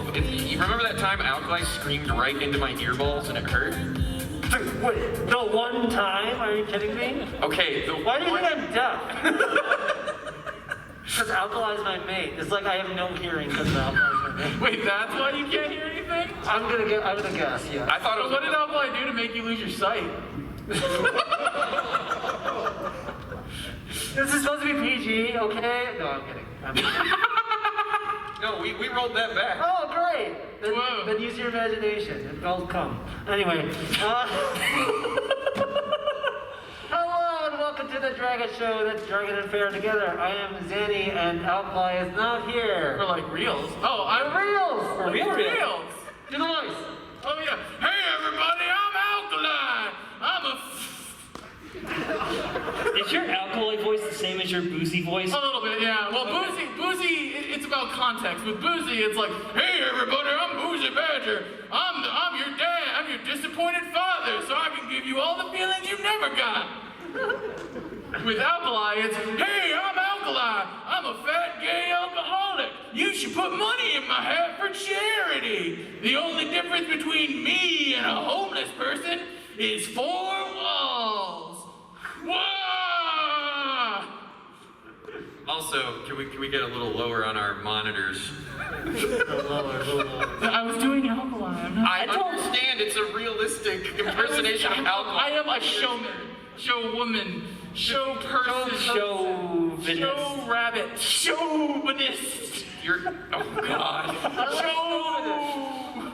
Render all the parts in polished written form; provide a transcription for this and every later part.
You remember that time Alkali screamed right into my earballs and it hurt? Wait, the one time? Are you kidding me? Okay, Why do you think I'm deaf? Because Alkali's my mate. It's like I have no hearing because Alkali's my mate. Wait, that's why you can't hear anything? I'm gonna guess, yeah. I thought it was. What did Alkali do to make you lose your sight? This is supposed to be PG, okay? No, I'm kidding. No, we rolled that back. Oh, great! Then use your imagination. It'll come. Anyway. Hello and welcome to the Dragget show. That's Dragget and Firr together. I am Xanni and Alkali is not here. Or like reels. Oh, I'm Reels! reels. Do the voice. Oh yeah. Hey everybody, I'm Alkali. I'm a Is your alkali voice the same as your boozy voice? A little bit, yeah. Well, boozy, it's about context. With boozy, it's like, hey everybody, I'm Boozy Badger. I'm your dad. I'm your disappointed father, so I can give you all the feelings you've never got. With Alkali, it's, hey, I'm Alkali. I'm a fat gay alcoholic. You should put money in my hat for charity. The only difference between me and a homeless person is 4 walls. Whoa! Also, can we get a little lower on our monitors? A little lower. I was doing Alkali. I understand it's a realistic impersonation of Alkali. I am a showman, showwoman, show person, Chauvinist. show rabbit, chauvinist. You're, oh God. Show.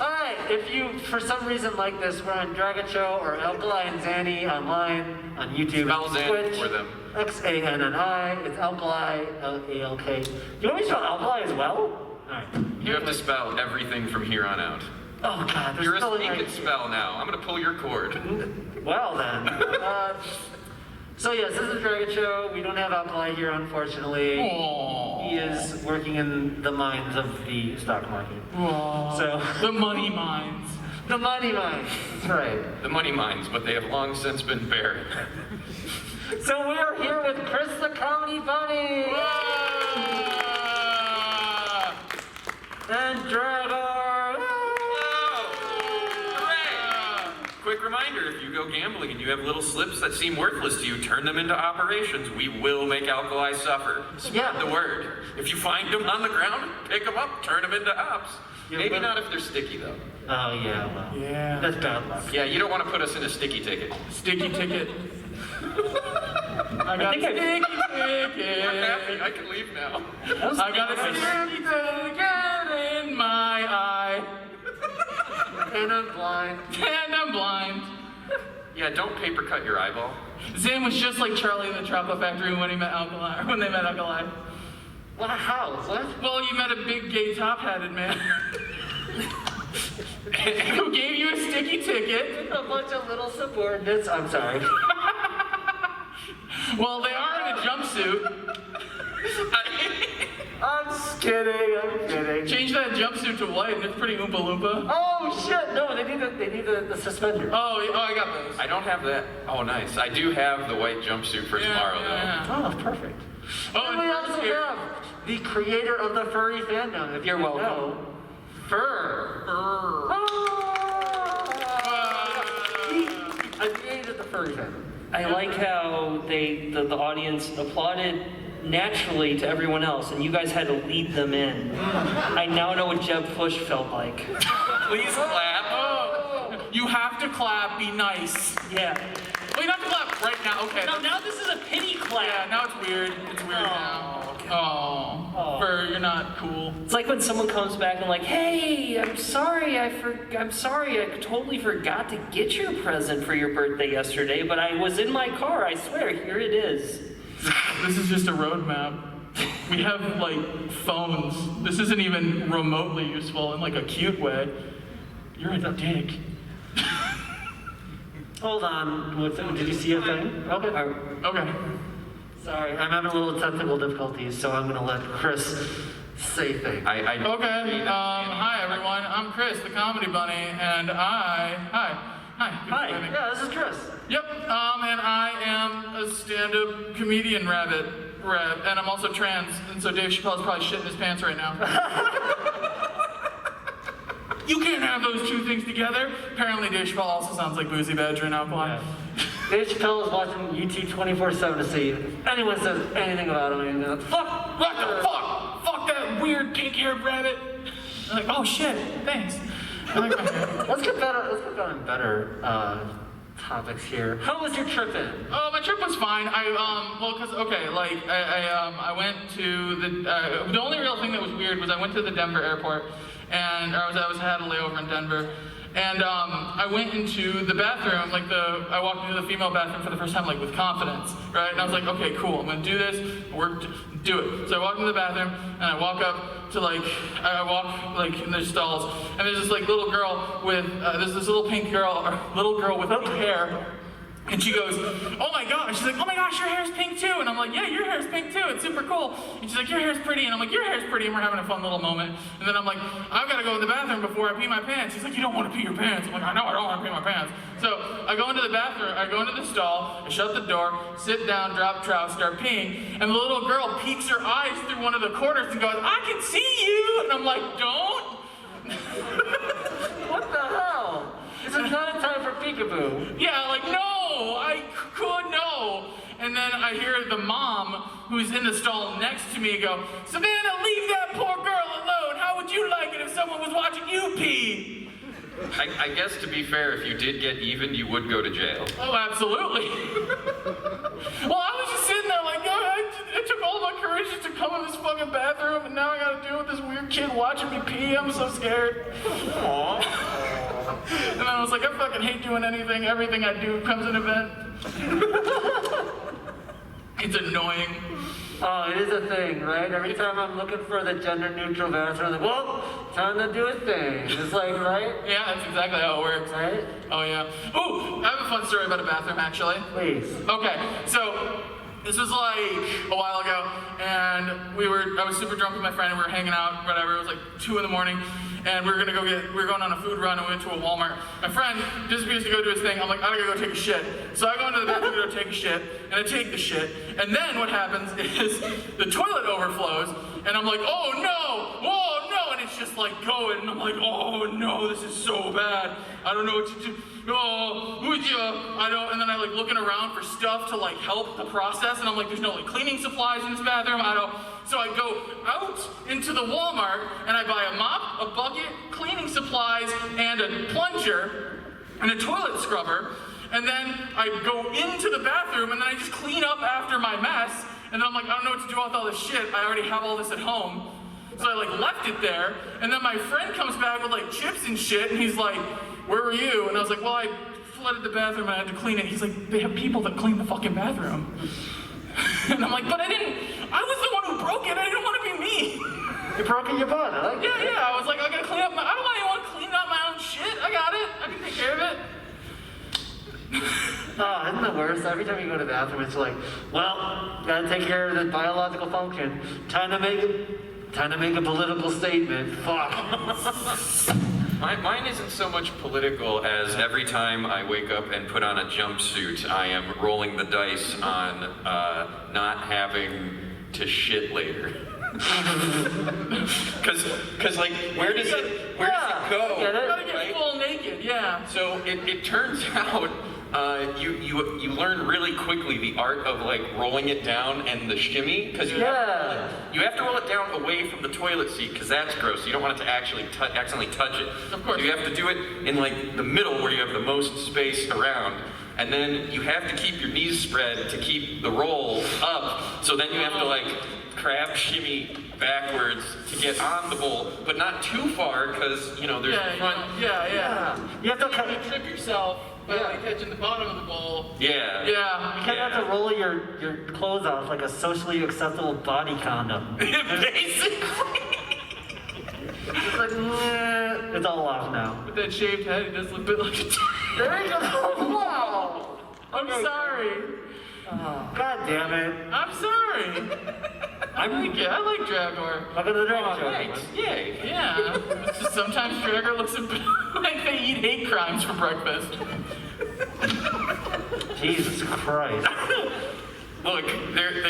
Alright, if you, for some reason like this, we're on Dragget Show or Alkali and Xanni online, on YouTube, Spell Xanni Twitch, for them. Xanni, it's Alkali, Alk. You want me to spell Alkali as well? Alright. You have to spell everything from here on out. Oh god, there's You're a spelling sneak right. and spell now. I'm gonna pull your cord. Well then. So yes, this is a Dragget Show. We don't have Alkali here, unfortunately. Aww. He is working in the mines of the stock market. Aww. So The money mines. the money mines. That's right. The money mines, but they have long since been buried. So we are here with Chris the Comedy Bunny and Draggor. Quick reminder, if you go gambling and you have little slips that seem worthless to you, turn them into operations. We will make Alkali suffer. Spread Yeah. the word. If you find them on the ground, pick them up, turn them into ops. Yeah, Maybe but- not if they're sticky though. Oh yeah, well. Yeah. That's bad luck. Yeah, you don't want to put us in a sticky ticket. Sticky ticket. I got a sticky I'm ticket. happy, I can leave now. I got a sticky ticket in my eye. And I'm blind. And I'm blind. Yeah, don't paper cut your eyeball. Zan was just like Charlie in the Chocolate Factory when he met Alkali, or when they met Alkali. What? How? What? Well, you met a big gay top-hatted man who gave you a sticky ticket. A bunch of little subordinates. I'm sorry. Well, they are in a jumpsuit. I'm just kidding. I'm kidding. Change that jumpsuit to white, and it's pretty oompa loompa. Oh shit! No, they need the suspender. Oh, I got those. I don't have that. Oh, nice. I do have the white jumpsuit for tomorrow, Oh, perfect. Oh, And we and also Firr's here. have the creator of the furry fandom. If You're you welcome. know, Firr. I created the furry fandom. I like how the audience applauded naturally to everyone else, and you guys had to lead them in. I now know what Jeb Bush felt like. Please clap. Oh, you have to clap, be nice. Yeah. Well, you have to clap right now, okay. No, now this is a pity Yeah, clap. now it's weird. It's weird now. Oh, Oh. Firr, you're not cool. It's like when someone comes back and like, hey, I'm sorry, I totally forgot to get your present for your birthday yesterday, but I was in my car, I swear, here it is. This is just a roadmap. We have, like, phones. This isn't even remotely useful in, like, a cute way. You're a dick. Hold on. Did you see a thing? Okay. Okay. Sorry, I'm having a little technical difficulties, so I'm gonna let Chris say things. I Okay, hi everyone, I'm Chris, the Comedy Bunny, and hi. Hi. Yeah, this is Chris. Yep, and I am a stand-up comedian rabbit, and I'm also trans, and so Dave Chappelle's probably shitting his pants right now. You can't have those two things together. Apparently Dave Chappelle also sounds like Boozy Badger and Alkali. Yeah. Dave Chappelle is watching YouTube 24/7 to see if anyone says anything about him. And he's like, fuck! What the fuck? Fuck that weird pink-haired rabbit. I'm like, oh shit, thanks. I like my hair. Let's get on better topics here. How was your trip in? Oh, my trip was fine. I went to the only real thing that was weird was I went to the Denver airport, and I had a layover in Denver, and I went into the bathroom, I walked into the female bathroom for the first time, like with confidence, right? And I was like, okay, cool, I'm gonna do this, do it. So I walked into the bathroom, and I walk up to I walk in their stalls, and there's this little girl with, there's this little pink girl with pink hair. And she goes, oh my gosh, she's like, oh my gosh, your hair's pink too. And I'm like, yeah, your hair's pink too, it's super cool. And she's like, your hair's pretty. And I'm like, your hair's pretty. And we're having a fun little moment. And then I'm like, I've got to go to the bathroom before I pee my pants. She's like, you don't want to pee your pants. I'm like, I know, I don't want to pee my pants. So I go into the bathroom, I go into the stall, I shut the door, sit down, drop trout, start peeing. And the little girl peeks her eyes through one of the corners and goes, I can see you. And I'm like, don't. What the hell? This is not a time for peekaboo. Yeah, no, I could no. And then I hear the mom, who's in the stall next to me, go, Savannah, leave that poor girl alone. How would you like it if someone was watching you pee? I guess to be fair, if you did get even, you would go to jail. Oh, absolutely. Well, I was just sitting there it took all my courage just to come in this fucking bathroom, and now I gotta deal with this weird kid watching me pee. I'm so scared. Aww. And then I was like, I fucking hate doing anything. Everything I do becomes an event. It's annoying. Oh, it is a thing, right? Every time I'm looking for the gender-neutral bathroom, I'm like, well, time to do a thing. It's right? Yeah, that's exactly how it works. Right? Oh, yeah. Ooh, I have a fun story about a bathroom, actually. Please. Okay, so this was a while ago, and I was super drunk with my friend, and we were hanging out, whatever. It was 2 in the morning, and we were going on a food run, and we went to a Walmart. My friend disappears to go do his thing. I'm like, I gotta go take a shit. So I go into the bathroom to go take a shit, and I take the shit, and then what happens is the toilet overflows, and I'm like, oh no, and it's just going, and I'm like, oh no, this is so bad. I don't know what to do. Oh, would you? I don't. And then I looking around for stuff to help the process, and I'm like, there's no cleaning supplies in this bathroom. I don't. So I go out into the Walmart and I buy a mop, a bucket, cleaning supplies, and a plunger, and a toilet scrubber. And then I go into the bathroom and then I just clean up after my mess. And then I'm like, I don't know what to do with all this shit. I already have all this at home. So I left it there, and then my friend comes back with chips and shit, and he's like, where were you? And I was like, well, I flooded the bathroom and I had to clean it. He's like, they have people that clean the fucking bathroom. And I'm like, but I was the one who broke it. I didn't want to be me. You broke in your butt, huh? Yeah, I was like, I gotta clean up I don't want anyone cleaning up my own shit. I got it. I can take care of it. Oh, isn't the worst? Every time you go to the bathroom, it's well, gotta take care of the biological function. Time to make a political statement. Fuck. Mine isn't so much political as every time I wake up and put on a jumpsuit, I am rolling the dice on not having to shit later. Cause where does it go? You gotta get full naked, yeah. So it turns out you learn really quickly the art of rolling it down and the shimmy, because you have to roll it down away from the toilet seat, because that's gross. You don't want it to actually accidentally touch it. Of course. So you have to do it in the middle where you have the most space around. And then you have to keep your knees spread to keep the roll up. So then you have to crab shimmy backwards to get on the bowl, but not too far, because there's front. Yeah. You have to trip yourself by catching the bottom of the bowl. Yeah. You kind of have to roll your clothes off like a socially acceptable body condom. Basically. It's it's all off now. With that shaved head, it does look a bit like a There you go. Wow. I'm sorry. Oh, God damn it. I'm sorry. I like Draggor. Welcome to the Dragon Show. Thanks. Yay. Yeah. It's just sometimes Draggor looks a bit like they eat hate crimes for breakfast. Jesus Christ. Look, they're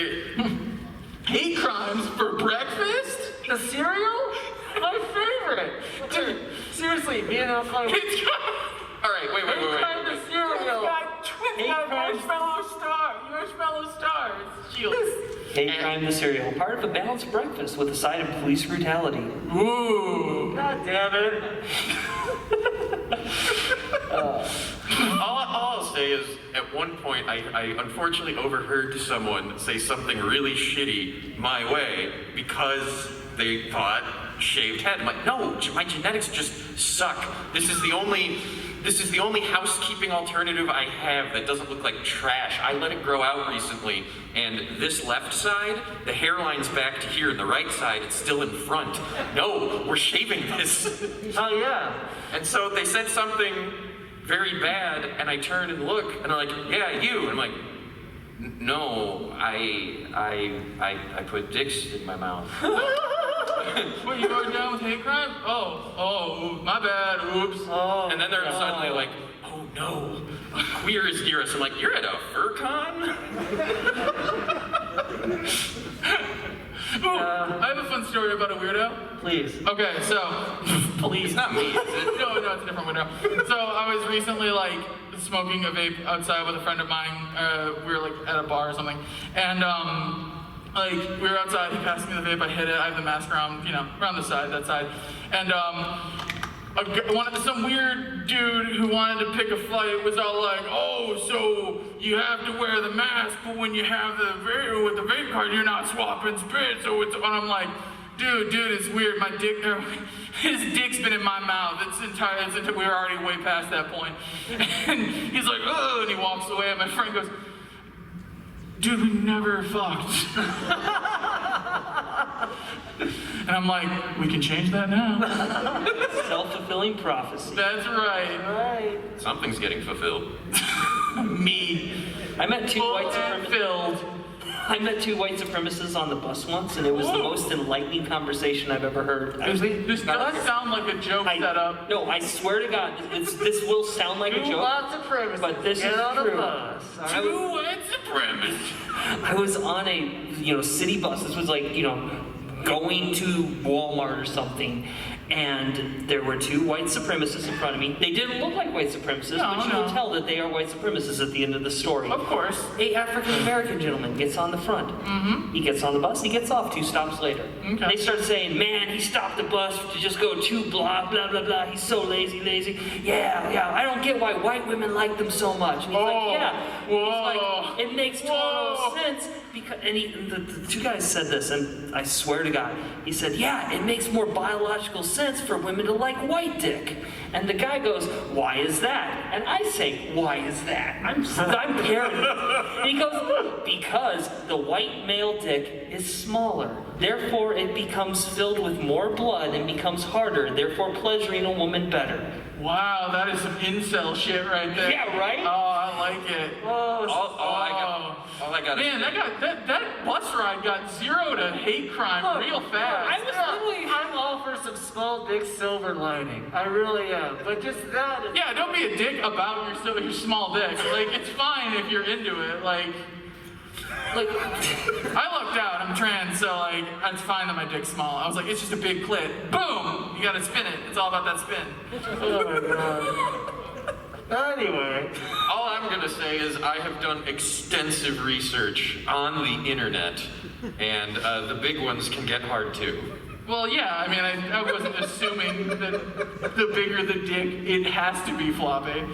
Hate crimes for breakfast? The cereal? My favorite. Dude, Seriously, me and Alkali. It's got, All right, wait. The cereal. it's got marshmallow star. It's shield. Hate crime the cereal, part of a balanced breakfast with a side of police brutality. Ooh. God damn it. All I'll say is, at one point, I unfortunately overheard someone say something really shitty my way because they thought shaved head. I'm like, no, my genetics just suck. This is the only housekeeping alternative I have that doesn't look like trash. I let it grow out recently, and this left side, the hairline's back to here, and the right side, it's still in front. No, we're shaving this. Oh yeah. And so they said something very bad, and I turn and look, and they're like, yeah, you. And I'm like, no, I put dicks in my mouth. What, you going down with hate crime? Oh, my bad, oops. Oh. And then they're suddenly like, oh no, queer is near us. I'm like, you're at a fur con? Ooh, I have a fun story about a weirdo. Please. Okay, so, It's not me, is it? no, it's a different weirdo. So I was recently like smoking a vape outside with a friend of mine. We were like at a bar or something, and like we were outside. He passed me the vape. I hit it. I have the mask around, around the side, that side, and some weird dude who wanted to pick a fight was all like, oh, so you have to wear the mask, but when you have the vape with the vape card, you're not swapping spit. So it's, and I'm like, dude, it's weird. My dick, his dick's been in my mouth. We were already way past that point. And he's like, oh, and he walks away, and my friend goes, dude, we never fucked. And I'm like, we can change that now. Self-fulfilling prophecy. That's right. Right. Something's getting fulfilled. Me. I met two Full white and supremacists. filled. I met two white supremacists on the bus once, and it was the Whoa. most enlightening conversation I've ever heard. This does sound like a joke setup. No, I swear to God, this will sound like a Two joke, lots of premises. but this Get is on the true. bus. Two white supremacists. I was on a city bus. This was like going to Walmart or something, and there were two white supremacists in front of me. They didn't look like white supremacists, but you will tell that they are white supremacists at the end of the story. Of course. A African American gentleman gets on the front. He gets on the bus. He gets off 2 stops later. Okay. They start saying, "Man, he stopped the bus to just go 2 blah blah blah blah. He's so lazy. Yeah. I don't get why white women like them so much." And he's like, "Yeah." Whoa. He's like, "It makes total Whoa. sense because." And the two guys said this, and I swear to God, he said, "Yeah, it makes more biological sense for women to like white dick." And the guy goes, "Why is that?" And I say, "Why is that?" I'm paranoid. And he goes, "Because the white male dick is smaller. Therefore, it becomes filled with more blood and becomes harder, therefore pleasuring a woman better." Wow, that is some incel shit right there. Yeah, right? Oh, I like it. Oh, All I got is Man, that bus ride got 0 to hate crime real fast. I was literally... I'm all for some small dick silver lining. I really am. But just that. Yeah, don't be a dick about your small dick. Like, it's fine if you're into it. Like, I lucked out. I'm trans, so like, it's fine that my dick's small. I was like, it's just a big clit. Boom! You gotta spin it. It's all about that spin. Oh my God. Anyway. all I'm gonna say is I have done extensive research on the internet, and the big ones can get hard too. Well, yeah, I mean, I wasn't assuming that the bigger the dick, it has to be floppy.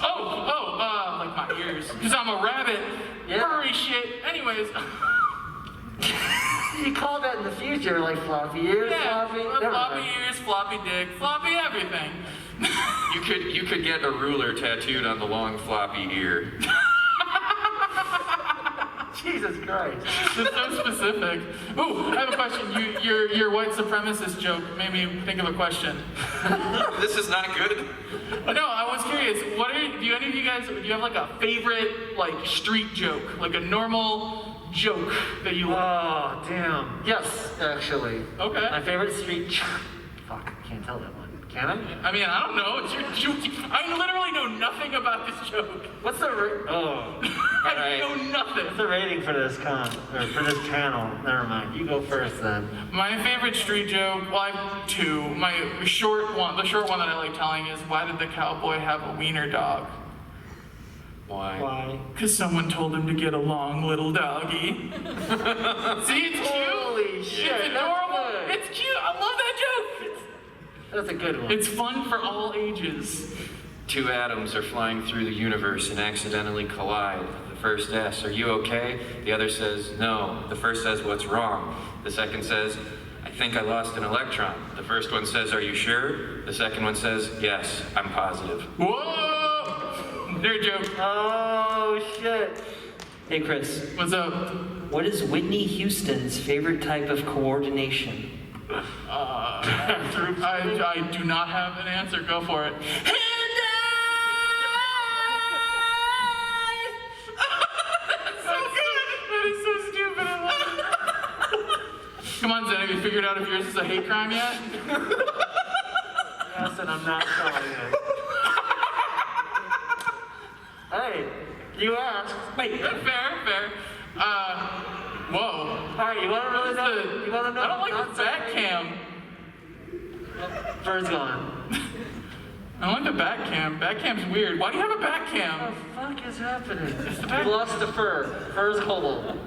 Like my ears. Because I'm a rabbit. Yeah. Furry shit. Anyways. You call that in the future, like floppy ears, Yeah, floppy. Never floppy mind. ears, floppy dick, floppy everything. You could get a ruler tattooed on the long floppy ear. Jesus Christ. It's so specific. Ooh, I have a question. Your white supremacist joke made me think of a question. This is not good. No, I was curious. Do any of you guys, do you have like a favorite like street joke? Like a normal joke that you like? Oh, damn. Yes, actually. Okay. My favorite street... Fuck, I can't tell that one. Can I? I mean, I don't know. It's your joke. I literally know nothing about this joke. What's the I know nothing. What's the rating for this for this channel? Never mind. You go first then. My favorite street joke, well, I have two. The short one that I like telling is, why did the cowboy have a wiener dog? Why? Because someone told him to get along, little doggy. See, it's cute. Holy shit, It's adorable. that's good. It's cute. I love that joke. That's a good one. It's fun for all ages. Two atoms are flying through the universe and accidentally collide. The first asks, "Are you okay?" The other says, "No." The first says, "What's wrong?" The second says, "I think I lost an electron." The first one says, "Are you sure?" The second one says, "Yes, I'm positive." Whoa! Nerd joke. Oh shit. Hey, Chris. What's up? What is Whitney Houston's favorite type of coordination? I do not have an answer. Go for it. That's so good. That is so stupid. I love it. Come on, Zen. Have you figured out if yours is a hate crime yet? Yes, and I'm not telling you. Hey, you asked. Wait, Fair. Whoa. All right, you want to really know? You want to know? I don't like the back cam. First gone. I don't like the back cam. Back cam's weird. Why do you have a back cam? What the fuck is happening? We lost to Firr. Firr's kobold.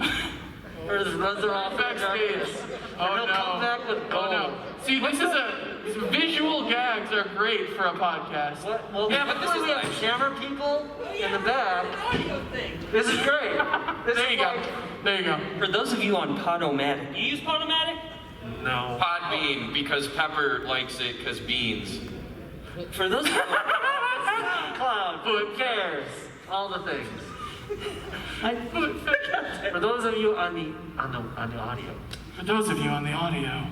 Firr just runs her off Backstage. Oh he'll no. come back with Oh gold. no. See, visual gags are great for a podcast. What? Well, Yeah, but this is we have like- camera people in the back. This is great. This There is you go. like- There you go. for those of you on Podomatic, you use Podomatic? No. Podbean, because Pepper likes it because beans. For those of you Cloud. Who cares? All the things. For those of you on the audio. For those of you on the audio,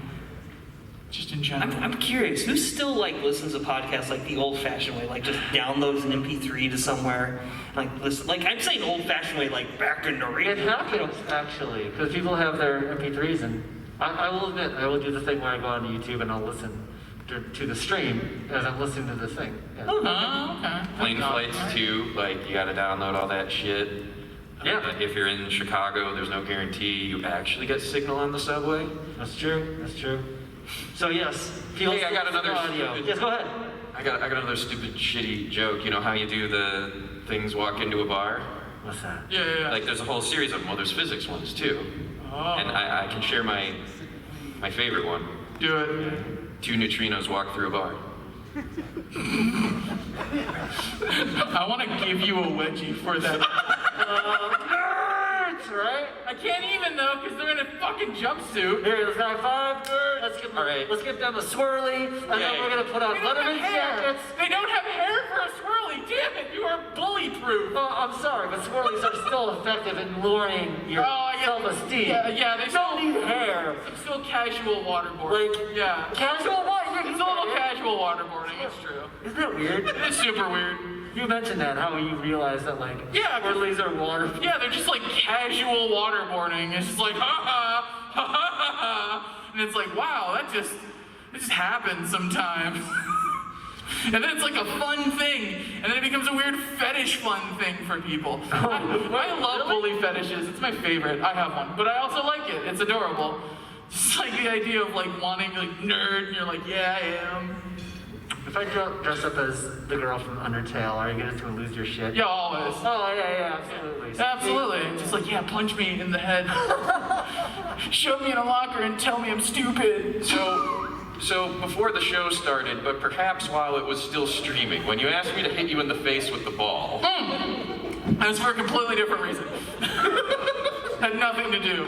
just in general. I'm curious, who still like listens to podcasts like the old-fashioned way, like just downloads an MP3 to somewhere, like listen? Like I'm saying old-fashioned way, like back in the It radio. happens actually, because people have their MP3s, and I will admit, I will do the thing where I go on YouTube and I'll listen to the stream as I'm listening to the thing. Yeah. Oh, okay. Plane flights too, like you gotta download all that shit. Yeah. If you're in Chicago, there's no guarantee you actually get signal on the subway. That's true. That's true. So yes, people Hey, I got another audio. stupid- Yes, go ahead. I got another stupid shitty joke. You know how you do the things walk into a bar? What's that? Yeah. Like there's a whole series of them. Well, there's physics ones too. Oh. And I can share my favorite one. Do it. 2 neutrinos walk through a bar. I want to give you a wedgie for that. Nerds, right? I can't even though, because they're in a fucking jumpsuit. Here, let's high five. All right. Let's give them a swirly, and then Yeah. we're gonna put on They don't have Letterman hair. jackets. They don't have hair for a swirly. Damn it, you are bully-proof. Oh, I'm sorry, but swirlies are still effective in lowering your self-esteem. Yeah, they You don't need hair. It's still casual waterboarding. Like, yeah. Casual what? It's a little casual waterboarding, it's true. Isn't that weird? It is super weird. You mentioned that, how you realized that, like, Yeah, but- swirlies are water. Yeah, they're just like casual waterboarding. It's just like, ha ha. And it's like, wow, it just happens sometimes. And then it's like a fun thing. And then it becomes a weird fetish fun thing for people. I love bully fetishes. It's my favorite. I have one. But I also like it. It's adorable. Just like the idea of like wanting like nerd and you're like, yeah, I am. If I dress up as the girl from Undertale, are you gonna lose your shit? Yeah, always. Oh, yeah, absolutely. Absolutely. Just like, yeah, punch me in the head. Shove me in a locker and tell me I'm stupid. So before the show started, but perhaps while it was still streaming, when you asked me to hit you in the face with the ball, That was for a completely different reason. Had nothing to do.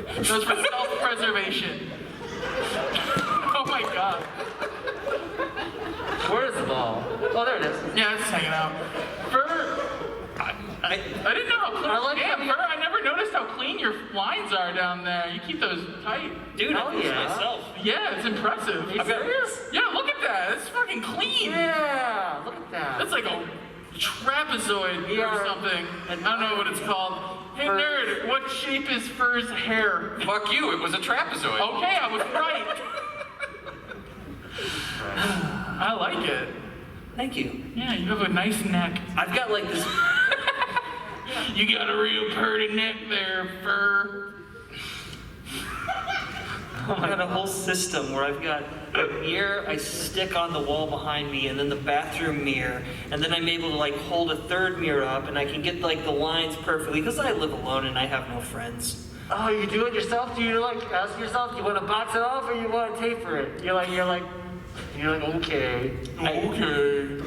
It was for self-preservation. Oh my god. Where is the ball? Oh, there it is. Yeah, it's just hanging out. Firr, I didn't know how clean. I like Damn, how you- Firr, I never noticed how clean your lines are down there. You keep those tight. Dude, Oh, I do yeah. myself. Yeah, it's impressive. Are you serious? Yeah, look at that. It's fucking clean. Yeah, look at that. That's like a trapezoid Yeah. or something. I don't know what it's called. Hey Fur. nerd, what shape is Furr's hair? fuck you, it was a trapezoid. Okay, I was right. like it. Thank you. Yeah, you have a nice neck. I've got like this. You got a real pretty neck there, Firr. I got a whole system where I've got a mirror I stick on the wall behind me, and then the bathroom mirror, and then I'm able to like hold a third mirror up, and I can get like the lines perfectly because I live alone and I have no friends. Oh, you do it yourself? Do you like ask yourself, do you want to box it off or you want to taper it? You're like, okay. Okay.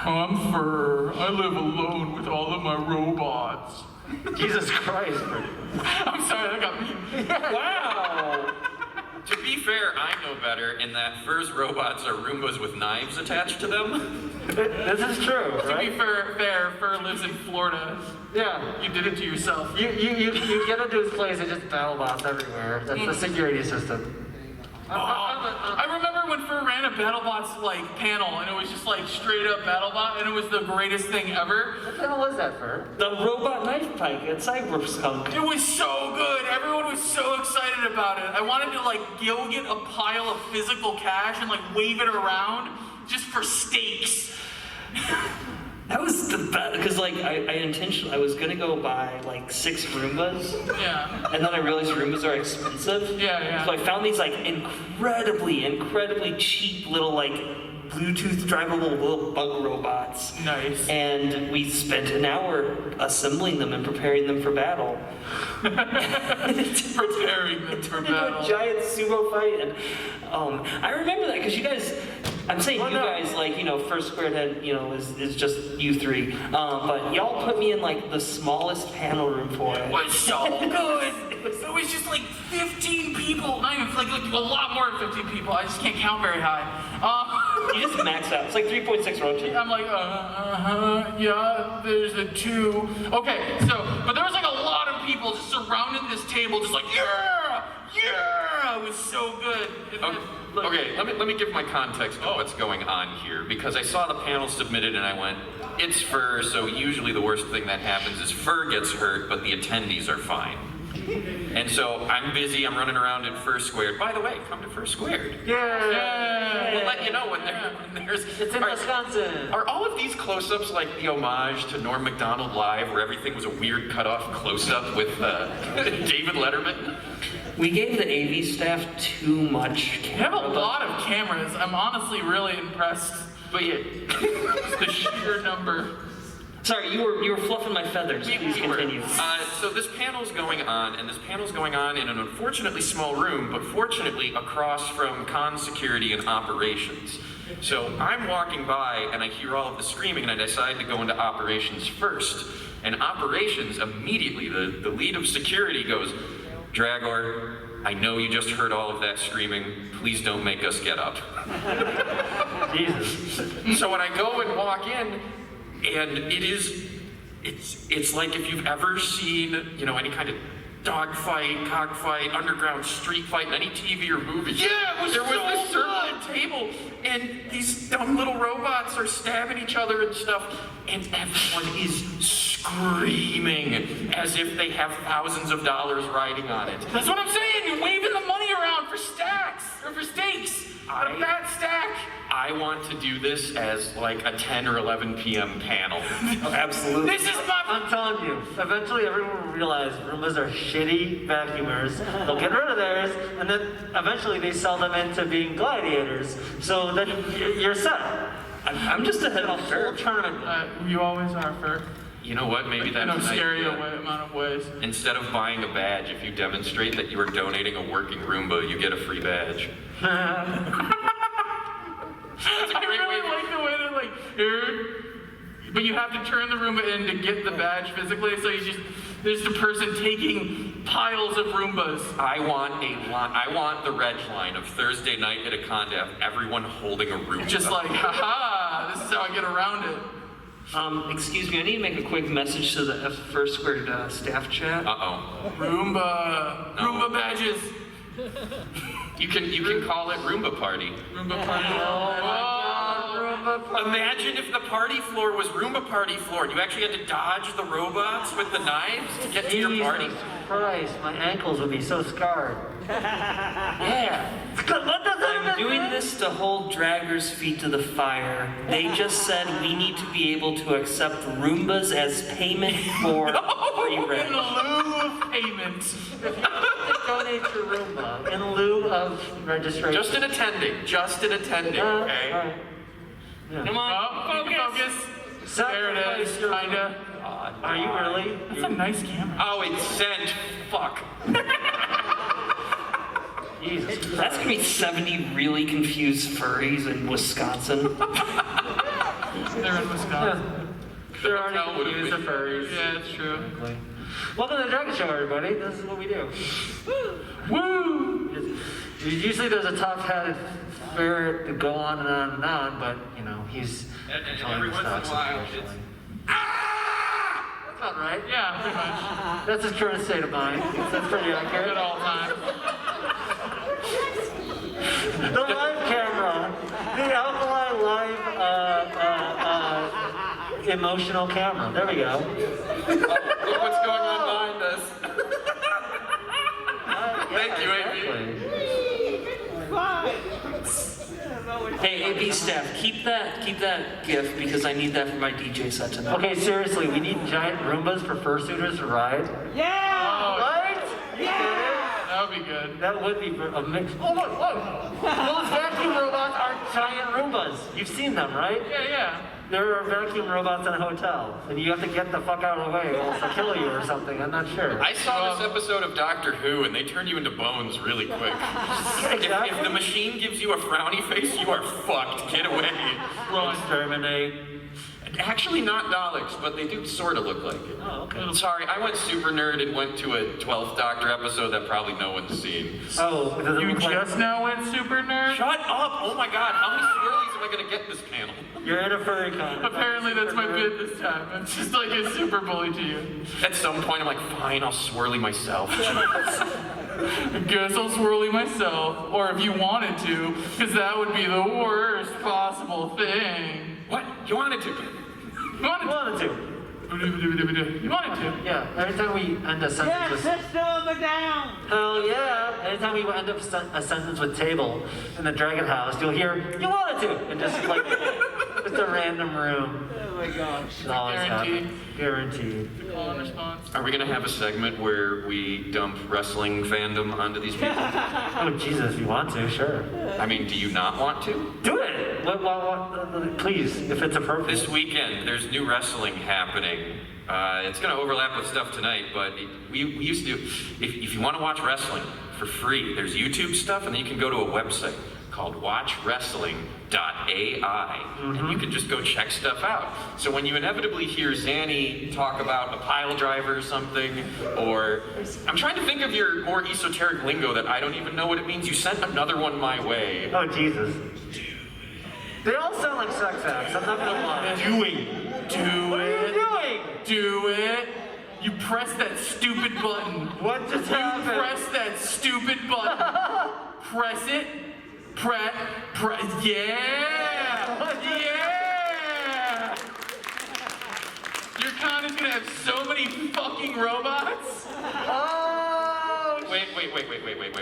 I'm Firr. I live alone with all of my robots. Jesus Christ. I'm sorry, that got me. Wow! To be fair, I know better in that Firr's robots are Roombas with knives attached to them. This is true, To be right? fair, Firr lives in Florida. Yeah. You did it to yourself. You get into his place and just battle bots everywhere. That's the security system. I remember when Firr ran a BattleBots like panel, and it was just like straight up BattleBot, and it was the greatest thing ever. What the hell was that for? The robot knife pike at Cyberskunk. It was so good. Everyone was so excited about it. I wanted to like go get a pile of physical cash and like wave it around just for stakes. That was the best, because like I was gonna go buy like 6 Roombas, Yeah. and then I realized Roombas are expensive. Yeah, yeah. So I found these like incredibly cheap little like Bluetooth drivable little bug robots. Nice. And we spent an hour assembling them and preparing them for battle. Preparing them for battle. A giant sumo fight, and I remember that because you guys. I'm saying you guys, like, you know, First Squared Head, you know, is just you 3. But y'all put me in, like, the smallest panel room for it. It was so good. It was just like 15 people. Not even like a lot more than 15 people. I just can't count very high. You just max out. It's like 3.6 rotation. I'm like, yeah, there's a 2. Okay, but there was like a lot of people just surrounding this table, just like, yeah! It was so good. Okay, let me give my context of what's going on here, because I saw the panel submitted and I went, it's Firr, so usually the worst thing that happens is Firr gets hurt, but the attendees are fine. And so I'm busy, I'm running around at First Squared. By the way, come to First Squared. Yeah. We'll let you know when there's... It's in Wisconsin. Are all of these close-ups like the homage to Norm Macdonald Live, where everything was a weird cut-off close-up with David Letterman? We gave the AV staff too much You have a camera. lot of cameras. I'm honestly really impressed. But yeah, The sheer number. Sorry, you were fluffing my feathers. Please continue. So this panel's going on, and this panel's going on in an unfortunately small room, but fortunately across from con security and operations. So I'm walking by, and I hear all of the screaming, and I decide to go into operations first. And operations, immediately, the lead of security goes, Draggor, I know you just heard all of that screaming. Please don't make us get up. Jesus. So when I go and walk in, and it's like if you've ever seen, you know, any kind of dogfight, cockfight, underground street fight in any TV or movie. Yeah, it was there was so this circular table, and these dumb little robots are stabbing each other and stuff, and everyone is screaming as if they have thousands of dollars riding on it. That's what I'm saying. You're waving the money around for stacks or for stakes. A fat stack. I want to do this as like a 10 or 11 p.m. panel. Absolutely. This is my. I'm telling you, eventually everyone will realize Roombas are shitty vacuumers. They'll get rid of theirs, and then eventually they sell them into being gladiators. So then you're set. I'm just ahead A of whole Firr. tournament. You always are, Firr. You know what? Maybe that's In a an scary idea. amount of ways. Instead of buying a badge, if you demonstrate that you are donating a working Roomba, you get a free badge. That's a I great way really like the way that but you have to turn the Roomba in to get the badge physically, so there's the person taking piles of Roombas. I want the reg line of Thursday night at a con to have everyone holding a Roomba. Just like, haha, this is how I get around it. Excuse me, I need to make a quick message to the First Squared staff chat. Uh-oh. Roomba. No. Roomba badges. You can call it Roomba Party. Roomba party. Imagine if the party floor was Roomba Party floor and you actually had to dodge the robots with the knives to get to your party. Jesus Christ, my ankles would be so scarred. Yeah. I'm doing this to hold Draggor's feet to the fire. They just said we need to be able to accept Roombas as payment for free In rent. lieu of payment. Donate your Roomba in lieu of registration. Just an attending, okay? Alright. Yeah. Come on, Oh, focus. There it is, Sacrifice your kinda. Are you really? That's a nice camera. Oh, it's sent. Fuck. Jesus. That's gonna be 70 really confused furries in Wisconsin. They're in Wisconsin. They're hotel already would've confused been- the furries. Yeah, it's true. Welcome to the Dragget Show, everybody. This is what we do. Woo! Usually there's a top-hatted ferret to go on and on and on, but, you know, he's And telling every the once in a stocks, while, unfortunately. Ah! That's not right. Yeah, pretty much. That's his current state of mind. That's pretty accurate. At all times. The live camera, the Alkali live emotional camera. There we go. Look what's going on behind us. Thank you, AB. Hey, AB staff, keep that GIF because I need that for my DJ set tonight. Okay, seriously, we need giant Roombas for fursuiters to ride. Oh, Right? You get it? that would be good. That would be a mix. Oh, look, look! Those vacuum robots are giant Roombas. You've seen them, right? Yeah. There are vacuum robots in a hotel, and you have to get the fuck out of the way, or else they'll kill you or something. I'm not sure. I saw this episode of Doctor Who, and they turn you into bones really quick. If the machine gives you a frowny face, you are fucked. Get away. We'll exterminate. Actually, not Daleks, but they do sort of look like it. Oh, okay. Sorry, I went super nerd and went to a 12th Doctor episode that probably no one's seen. Oh, does it You look like just now went super nerd? Shut up! Oh my god, how many swirlies am I gonna get this panel? you're in a furry con? Apparently that's my bid this time. I'm just like a super bully to you. At some point, I'm like, fine, I'll swirly myself. I guess I'll swirly myself, or if you wanted to, because that would be the worst possible thing. What? You wanted to? You wanted Wanted to. to. You wanted to. Yeah, every time we end a sentence with... down. Hell yeah! Anytime we end up a sentence with table in the Dragon House, you'll hear, you wanted to! And just like, just a random room. Oh my gosh. It always Guaranteed. happens. Guaranteed. Call and response. Are we gonna have a segment where we dump wrestling fandom onto these people? Oh, Jesus, if you want to, sure. I mean, do you not want to? Do it! Please, if it's appropriate. This weekend, there's new wrestling happening. It's going to overlap with stuff tonight, but we used to do, if you want to watch wrestling for free, there's YouTube stuff, and then you can go to a website called watchwrestling.ai, and you can just go check stuff out. So when you inevitably hear Xanni talk about a pile driver or something, or I'm trying to think of your more esoteric lingo that I don't even know what it means. You sent another one my way. Oh, Jesus. They all sound like sex acts, I'm not gonna lie. Do What are you it. doing? Do it. You press that stupid button. What just happened? Press that stupid button. Press it. Press. Yeah. Yeah. Your con is gonna have so many fucking robots. Oh,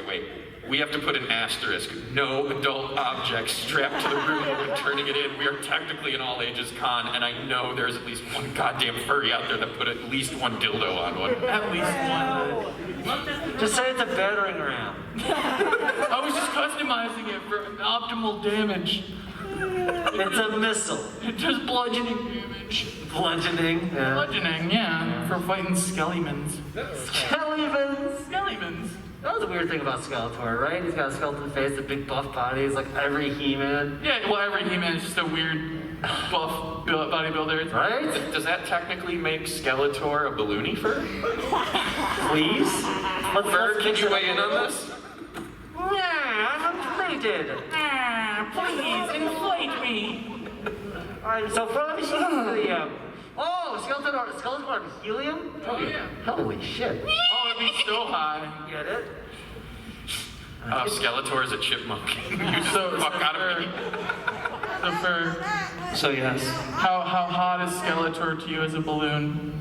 Wait. We have to put an asterisk. No adult objects strapped to the room when turning it in. We are technically an all-ages con, and I know there's at least one goddamn furry out there that put at least one dildo on one. At least one. just say it's a battering ram. I was just customizing it for optimal damage. It's a missile. Just bludgeoning damage. Bludgeoning. Yeah. Bludgeoning, yeah. For fighting skellimans. Skeletons. Skellimans. That was a weird thing about Skeletor, right? He's got a skeleton face, a big buff body. He's like every He-Man, Yeah, well, every He-Man is just a weird buff bodybuilder. right? Does that technically make Skeletor a balloony fur? Please. Firr, can mix you it weigh in up. on this? Yeah, I'm inflated. Please, inflate me. Alright, so for let me see the oh, Skeletor helium? Oh, yeah. Holy shit. Oh, it'd be so high. Get it? Skeletor is a chipmunk. You just So, fuck out of me. So for So yes. how hot is Skeletor to you as a balloon?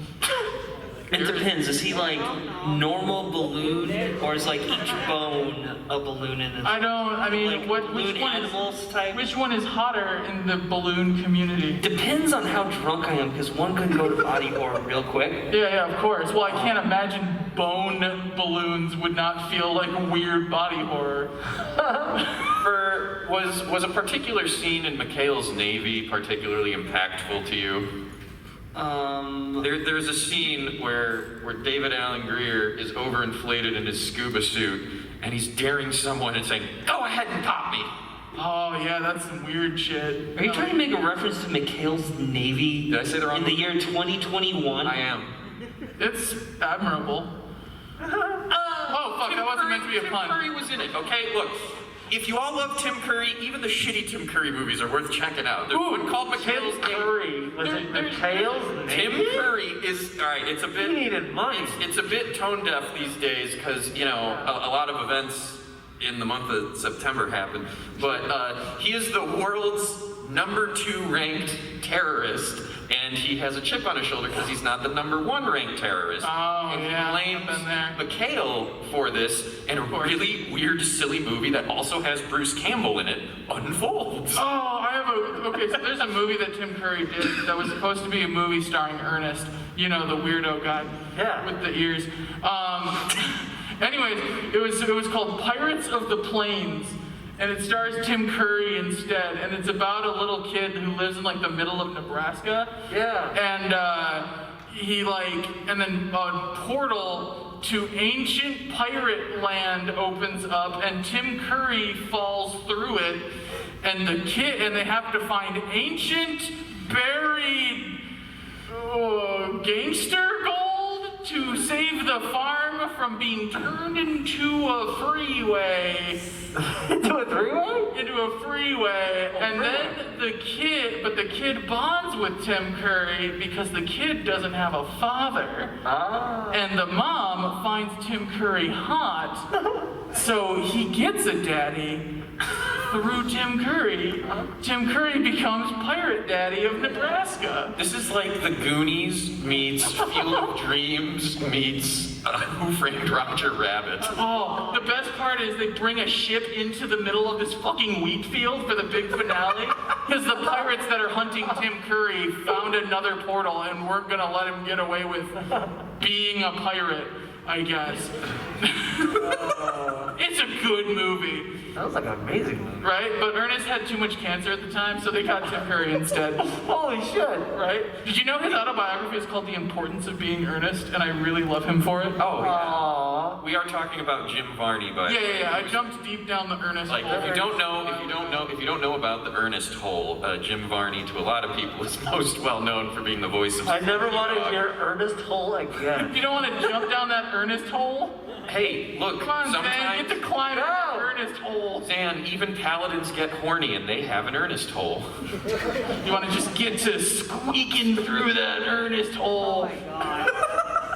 It depends. Is he like normal balloon, or is like each bone a balloon in his? I mean, like balloon animals type? Which one is hotter in the balloon community? Depends on how drunk I am, because one could go to body horror real quick. Yeah, of course. Well, I can't imagine bone balloons would not feel like weird body horror. Was a particular scene in McHale's Navy particularly impactful to you? There's a scene where David Alan Grier is overinflated in his scuba suit, and he's daring someone and saying, "Go ahead and pop me." Oh yeah, that's some weird shit. Are you trying to make a reference to McHale's Navy? Did I say the wrong in the movie? year 2021? I am. It's admirable. Oh fuck, that wasn't meant to be a pun. Tim Curry was in it. Okay, look. If you all love Tim Curry, even the shitty Tim Curry movies are worth checking out. There's one called McHale's Navy. Curry. Was it McHale's Tim Navy? Curry is all right. It's a bit. He needed money. It's a bit tone deaf these days because a lot of events in the month of September happen. But he is the world's #2 ranked terrorist, and he has a chip on his shoulder because he's not the #1 ranked terrorist. Oh, and yeah, he I've been there. blames McHale for this, and a really weird, silly movie that also has Bruce Campbell in it unfolds. Oh, okay, so there's a movie that Tim Curry did that was supposed to be a movie starring Ernest, the weirdo guy with the ears. Anyways, it was called Pirates of the Plains, and it stars Tim Curry instead, and it's about a little kid who lives in like the middle of Nebraska. Yeah. And then a portal to ancient pirate land opens up, and Tim Curry falls through it, and they have to find ancient buried gangster gold to save the farm from being turned into a freeway. Into a three-way? Into a freeway. And then the kid bonds with Tim Curry because the kid doesn't have a father. And the mom finds Tim Curry hot, so he gets a daddy through Tim Curry. Tim Curry becomes Pirate Daddy of Nebraska. This is like The Goonies meets Field of Dreams meets Who Framed Roger Rabbit. Oh, the best part is they bring a ship into the middle of this fucking wheat field for the big finale. Because the pirates that are hunting Tim Curry found another portal and weren't gonna let him get away with being a pirate, I guess. It's a good movie. That was like an amazing movie. Right? But Ernest had too much cancer at the time, so they got Tim Curry instead. Holy shit. Right? Did you know his autobiography is called The Importance of Being Earnest, and I really love him for it? Oh, yeah. Aww. We are talking about Jim Varney, but Yeah. I jumped deep down the Ernest like hole. if you don't know about the Ernest hole, Jim Varney to a lot of people is most well known for being the voice of. I never want to hear Ernest Hole again. You don't want to jump down that Ernest hole? Hey, look, Come on, Zan, sometimes get to climb that Ernest hole. Zan, even paladins get horny and they have an Ernest hole. You want to just get to squeaking through that Ernest hole. Oh my god.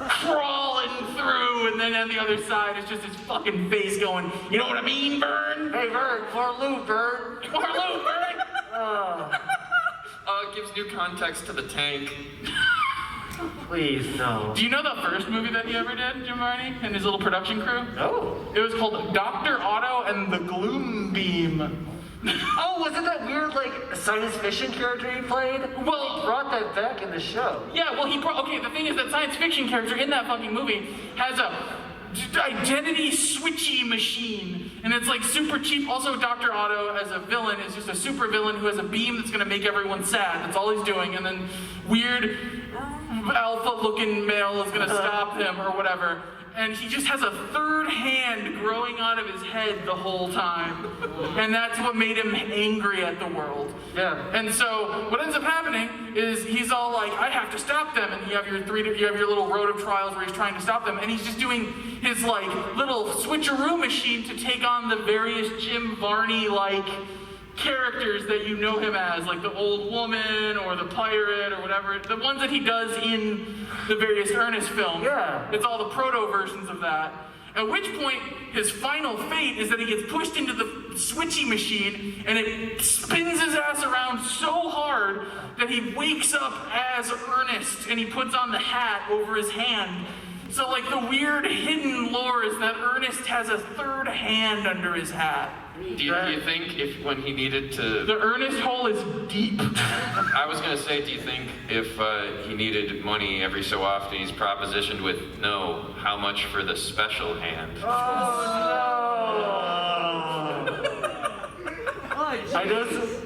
Crawling through, and then on the other side is just his fucking face going, you know what I mean, Vern? Hey, Vern, for Lou, Vern. Marlo, Vern! It gives new context to the tank. Please, no. Do you know the first movie that he ever did, Jim Varney, and his little production crew? No. It was called Dr. Otto and the Gloom Beam. Oh, wasn't that weird, like, science fiction character he played? Well- he brought that back in the show. Yeah, well, the thing is that science fiction character in that fucking movie has a identity switchy machine, and it's like super cheap. Also, Dr. Otto as a villain is just a super villain who has a beam that's gonna make everyone sad. That's all he's doing, and then weird alpha-looking male is gonna stop him or whatever. And he just has a third hand growing out of his head the whole time. And that's what made him angry at the world. Yeah. And so what ends up happening is he's all like, I have to stop them. And you have your little road of trials where he's trying to stop them. And he's just doing his like little switcheroo machine to take on the various Jim Varney like characters that you know him as, like the old woman or the pirate or whatever, the ones that he does in the various Ernest films. Yeah. It's all the proto versions of that. At which point, his final fate is that he gets pushed into the switchy machine, and it spins his ass around so hard that he wakes up as Ernest, and he puts on the hat over his hand. So like the weird hidden lore is that Ernest has a third hand under his hat. Do you think if when he needed to... The Ernest hole is deep. I was going to say, do you think if he needed money every so often, he's propositioned with, no, how much for the special hand? Oh I just.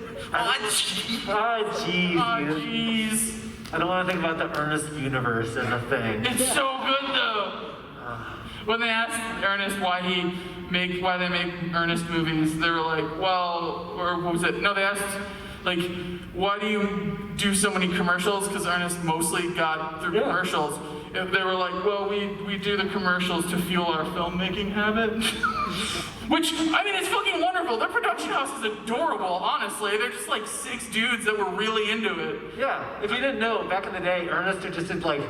Oh jeez. I don't want to think about the Ernest universe as a thing. It's so good though. When they asked Ernest why they make Ernest movies, they were like, well, or what was it? No, they asked, like, why do you do so many commercials? Because Ernest mostly got through commercials. They were like, well, we do the commercials to fuel our filmmaking habit. Which, I mean, it's fucking wonderful. Their production house is adorable, honestly. They're just like 6 dudes that were really into it. Yeah, if you didn't know, back in the day, Ernest just did like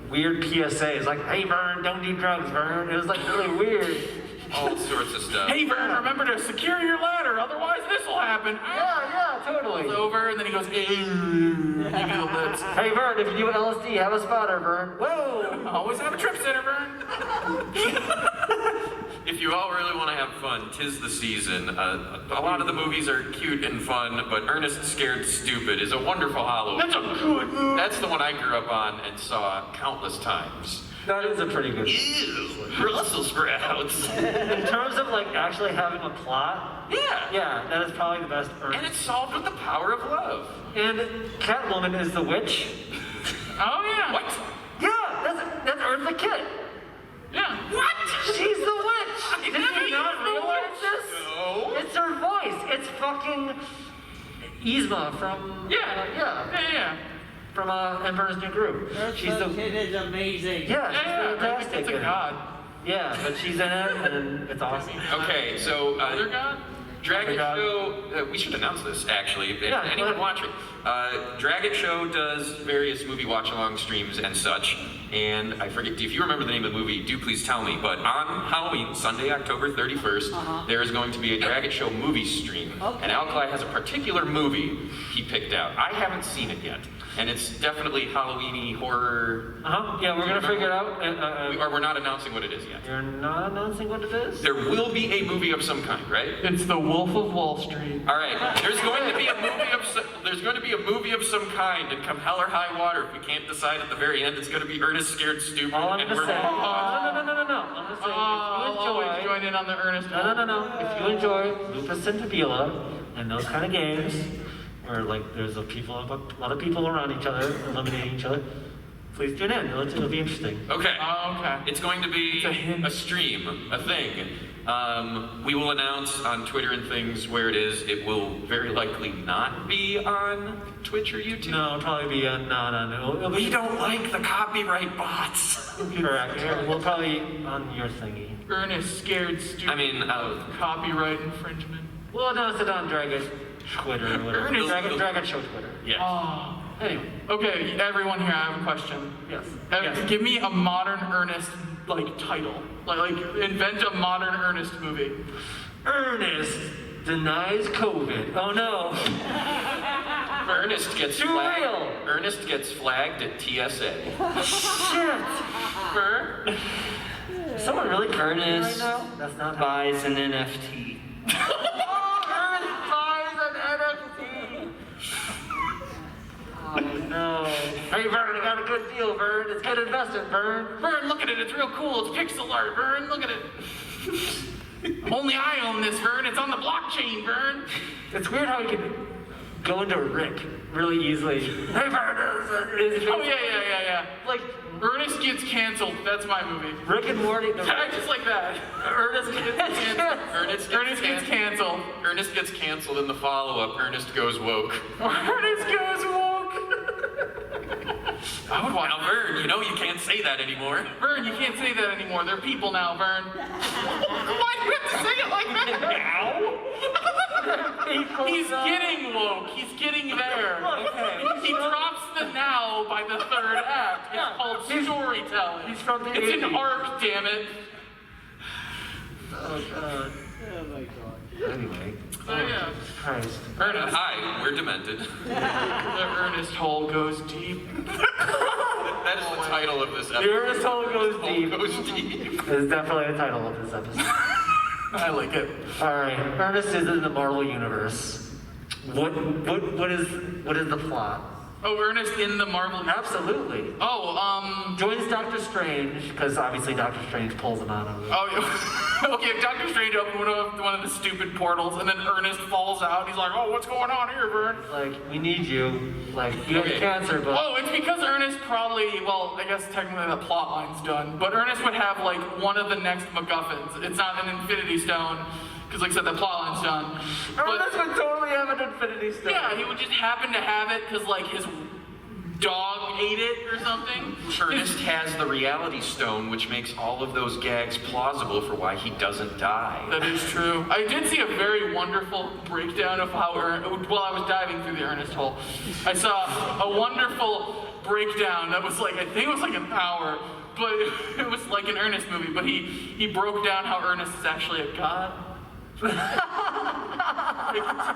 weird PSAs, like, hey Vern, don't do drugs, Vern. It was like really weird. All sorts of stuff. Hey Vern, remember to secure your ladder, otherwise this will happen. Yeah, totally. It's over, and then he goes, give me the lips. Hey Vern, if you do LSD, have a spotter, Vern. Whoa! Always have a trip center, Vern. If you all really want to have fun, 'tis the season. A lot of the movies are cute and fun, but Ernest Scared Stupid is a wonderful Halloween. That's a good movie. That's the one I grew up on and saw countless times. That is a pretty good. Ew, Brussels sprouts. In terms of like actually having a plot, Yeah. that is probably the best Ernest. And it's solved with the power of love. And Catwoman is the witch. Oh yeah. What? Yeah, that's Eartha Kitt. Yeah. What? She's the witch. Did you not realize this? No. It's her voice. It's fucking Yzma from Yeah. from Emperor's New Groove. She's the kid is amazing. yeah, she's Yeah. fantastic. It's a in it. god. Yeah, but she's in it and it's awesome. Okay, so Other god? Dragget God. Show, we should announce this actually, if Yeah, anyone go watching. Dragget Show does various movie watch-along streams and such, and I forget, if you remember the name of the movie, do please tell me, but on Halloween, Sunday, October 31st, there is going to be a Dragget Show movie stream, and Alkali has a particular movie he picked out. I haven't seen it yet, and it's definitely Halloween-y horror, Yeah, we're gonna figure it out. or we're not announcing what it is yet. You're not announcing what it is? There will be a movie of some kind, right? It's the Wolf of Wall Street. All right, there's going to be a movie of some kind, and come hell or high water, if we can't decide at the very end, it's going to be Ernest Scared Stupid. All I'm and gonna we're say. wrong. No. I'm gonna say I'll if you always enjoy. join in on the Ernest. No. If you enjoy Lupus and Tabila and those kind of games, where like there's a lot of people around each other, eliminating each other, please tune in. It'll be interesting. Okay. Oh, okay. It's going to be It's a hint. a stream, a thing. We will announce on Twitter and things where it is. It will very likely not be on Twitch or YouTube. No, it'll probably be no. It'll We be don't like the copyright bots. correct. We'll probably on your thingy. Ernest Scared Stupid. I mean, Copyright infringement. We'll announce it on Dragget Twitter or whatever. Ernest- Dragget Show Twitter. yes. Oh. Anyway, Okay, everyone here, I have a question. yes. Give me a modern Ernest like title. Like invent a modern Ernest movie. Ernest denies COVID. Oh no. Ernest gets Too flagged. real. Ernest gets flagged at TSA. Shit. Firr? Someone really current right Ernest now? That's not how. buys an NFT. Ernest buys an NFT. Oh no. Hey Vern, I got a good deal, Vern. It's good investment, Vern. Vern, look at it. It's real cool. It's pixel art. Vern, look at it. Only I own this, Vern. It's on the blockchain, Vern. It's weird how he can go into Rick really easily. Hey Vern, Oh yeah. Like Ernest gets canceled. That's my movie. Rick and Morty. I just like that. Ernest gets canceled. Ernest gets canceled. Ernest gets canceled in the follow-up. Ernest goes woke. Ernest goes woke. I would watch. Now, Vern, you know you can't say that anymore. Vern, you can't say that anymore. They're people now, Vern. Why do you have to say it like that now? He's getting woke. He's getting there. He drops the now by the third act. It's called storytelling. He's from the It's an 80s. arc, damn it. Oh god. Oh my god. Anyway. So yeah, Christ. Ernest. Hi, we're demented. The Ernest hole goes deep. That is the title of this The episode. Ernest Hole Goes Hole Deep goes deep. is definitely the title of this episode. I like it. Alright, Ernest is in the Marvel Universe. What is the plot? Oh, Ernest in the Marvel. Absolutely. Oh, Joins Doctor Strange, because obviously Doctor Strange pulls him out of it. Oh, yeah. Okay, if Doctor Strange opened one of the stupid portals, and then Ernest falls out, he's like, oh, what's going on here, Vern? Like, we need you. Like, you have cancer, but... Oh, it's because Ernest probably, well, I guess technically the plot line's done, but Ernest would have, like, one of the next MacGuffins. It's not an Infinity Stone, because, like I said, the plot line's done. Ernest would totally have an Infinity Stone. Yeah, he would just happen to have it because, like, his dog ate it or something. Ernest has the reality stone, which makes all of those gags plausible for why he doesn't die. That is true. I did see a very wonderful breakdown of how while I was diving through the Ernest hole, I saw a wonderful breakdown that was like, I think it was like an hour, but it was like an Ernest movie, but he broke down how Ernest is actually a god.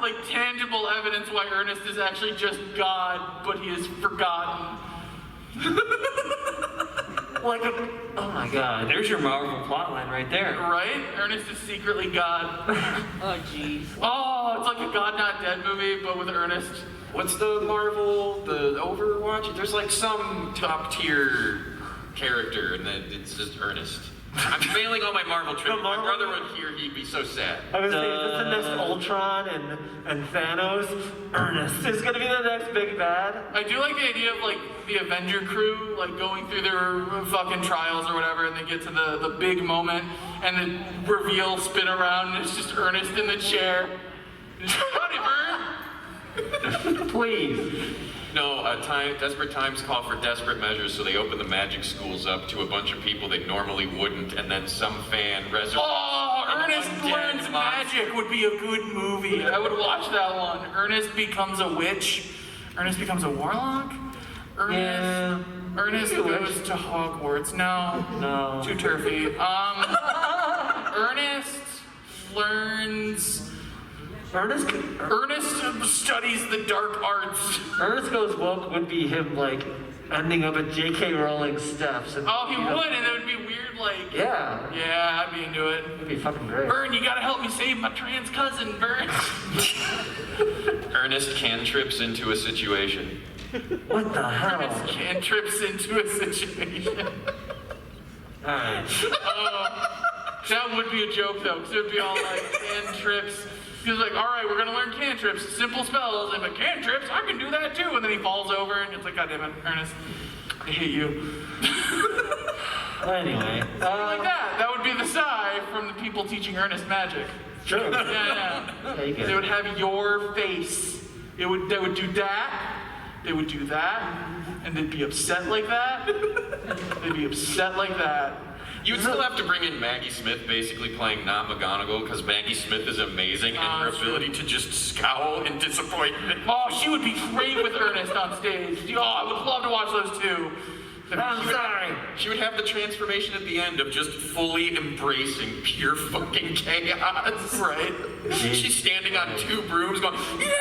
like tangible evidence why Ernest is actually just God, but he is forgotten. Oh my god. There's your Marvel plotline right there. Right? Ernest is secretly God. Oh, jeez. Oh, it's like a God Not Dead movie, but with Ernest. What's the Marvel, the Overwatch? There's like some top tier character, and then it's just Ernest. I'm failing all my Marvel trivia. My brother would hear, he'd be so sad. I was saying, is this the next Ultron and Thanos? Ernest is gonna be the next big bad. I do like the idea of like the Avenger crew like going through their fucking trials or whatever, and they get to the big moment, and the reveal spin around, and it's just Ernest in the chair. Howdy, Vern. Please. No, desperate times call for desperate measures, so they open the magic schools up to a bunch of people they normally wouldn't, and then some fan resurrects. Oh, an Ernest undead Learns monster. Magic would be a good movie. I would watch that one. Ernest becomes a witch. Ernest becomes a warlock. Ernest goes to Hogwarts. No. Too turfy. Ernest learns. Ernest studies the dark arts. Ernest Goes Woke would be him like ending up at J.K. Rowling's steps. And, Oh, he would, and it would be weird, like. Yeah. Yeah, I'd be into it. It'd be fucking great. Vern, you gotta help me save my trans cousin, Vern. Ernest cantrips into a situation. What the hell? Ernest cantrips into a situation. Alright. That would be a joke, though, because it would be all like cantrips. He was like, all right, we're gonna learn cantrips, simple spells. And like, cantrips, I can do that too. And then he falls over, and it's like, God damn it, Ernest, I hate you. Anyway. Like that. That would be the sigh from the people teaching Ernest magic. True. Yeah. Yeah, you get They it. would have your face. They would do that. They would do that. And they'd be upset like that. They'd be upset like that. You would still have to bring in Maggie Smith basically playing not McGonagall, because Maggie Smith is amazing, and her ability to just scowl in disappointment. Oh, she would be great with Ernest on stage. Oh, I would love to watch those two. I'm sorry. She would have the transformation at the end of just fully embracing pure fucking chaos. Right? She's standing on two brooms going, yeah!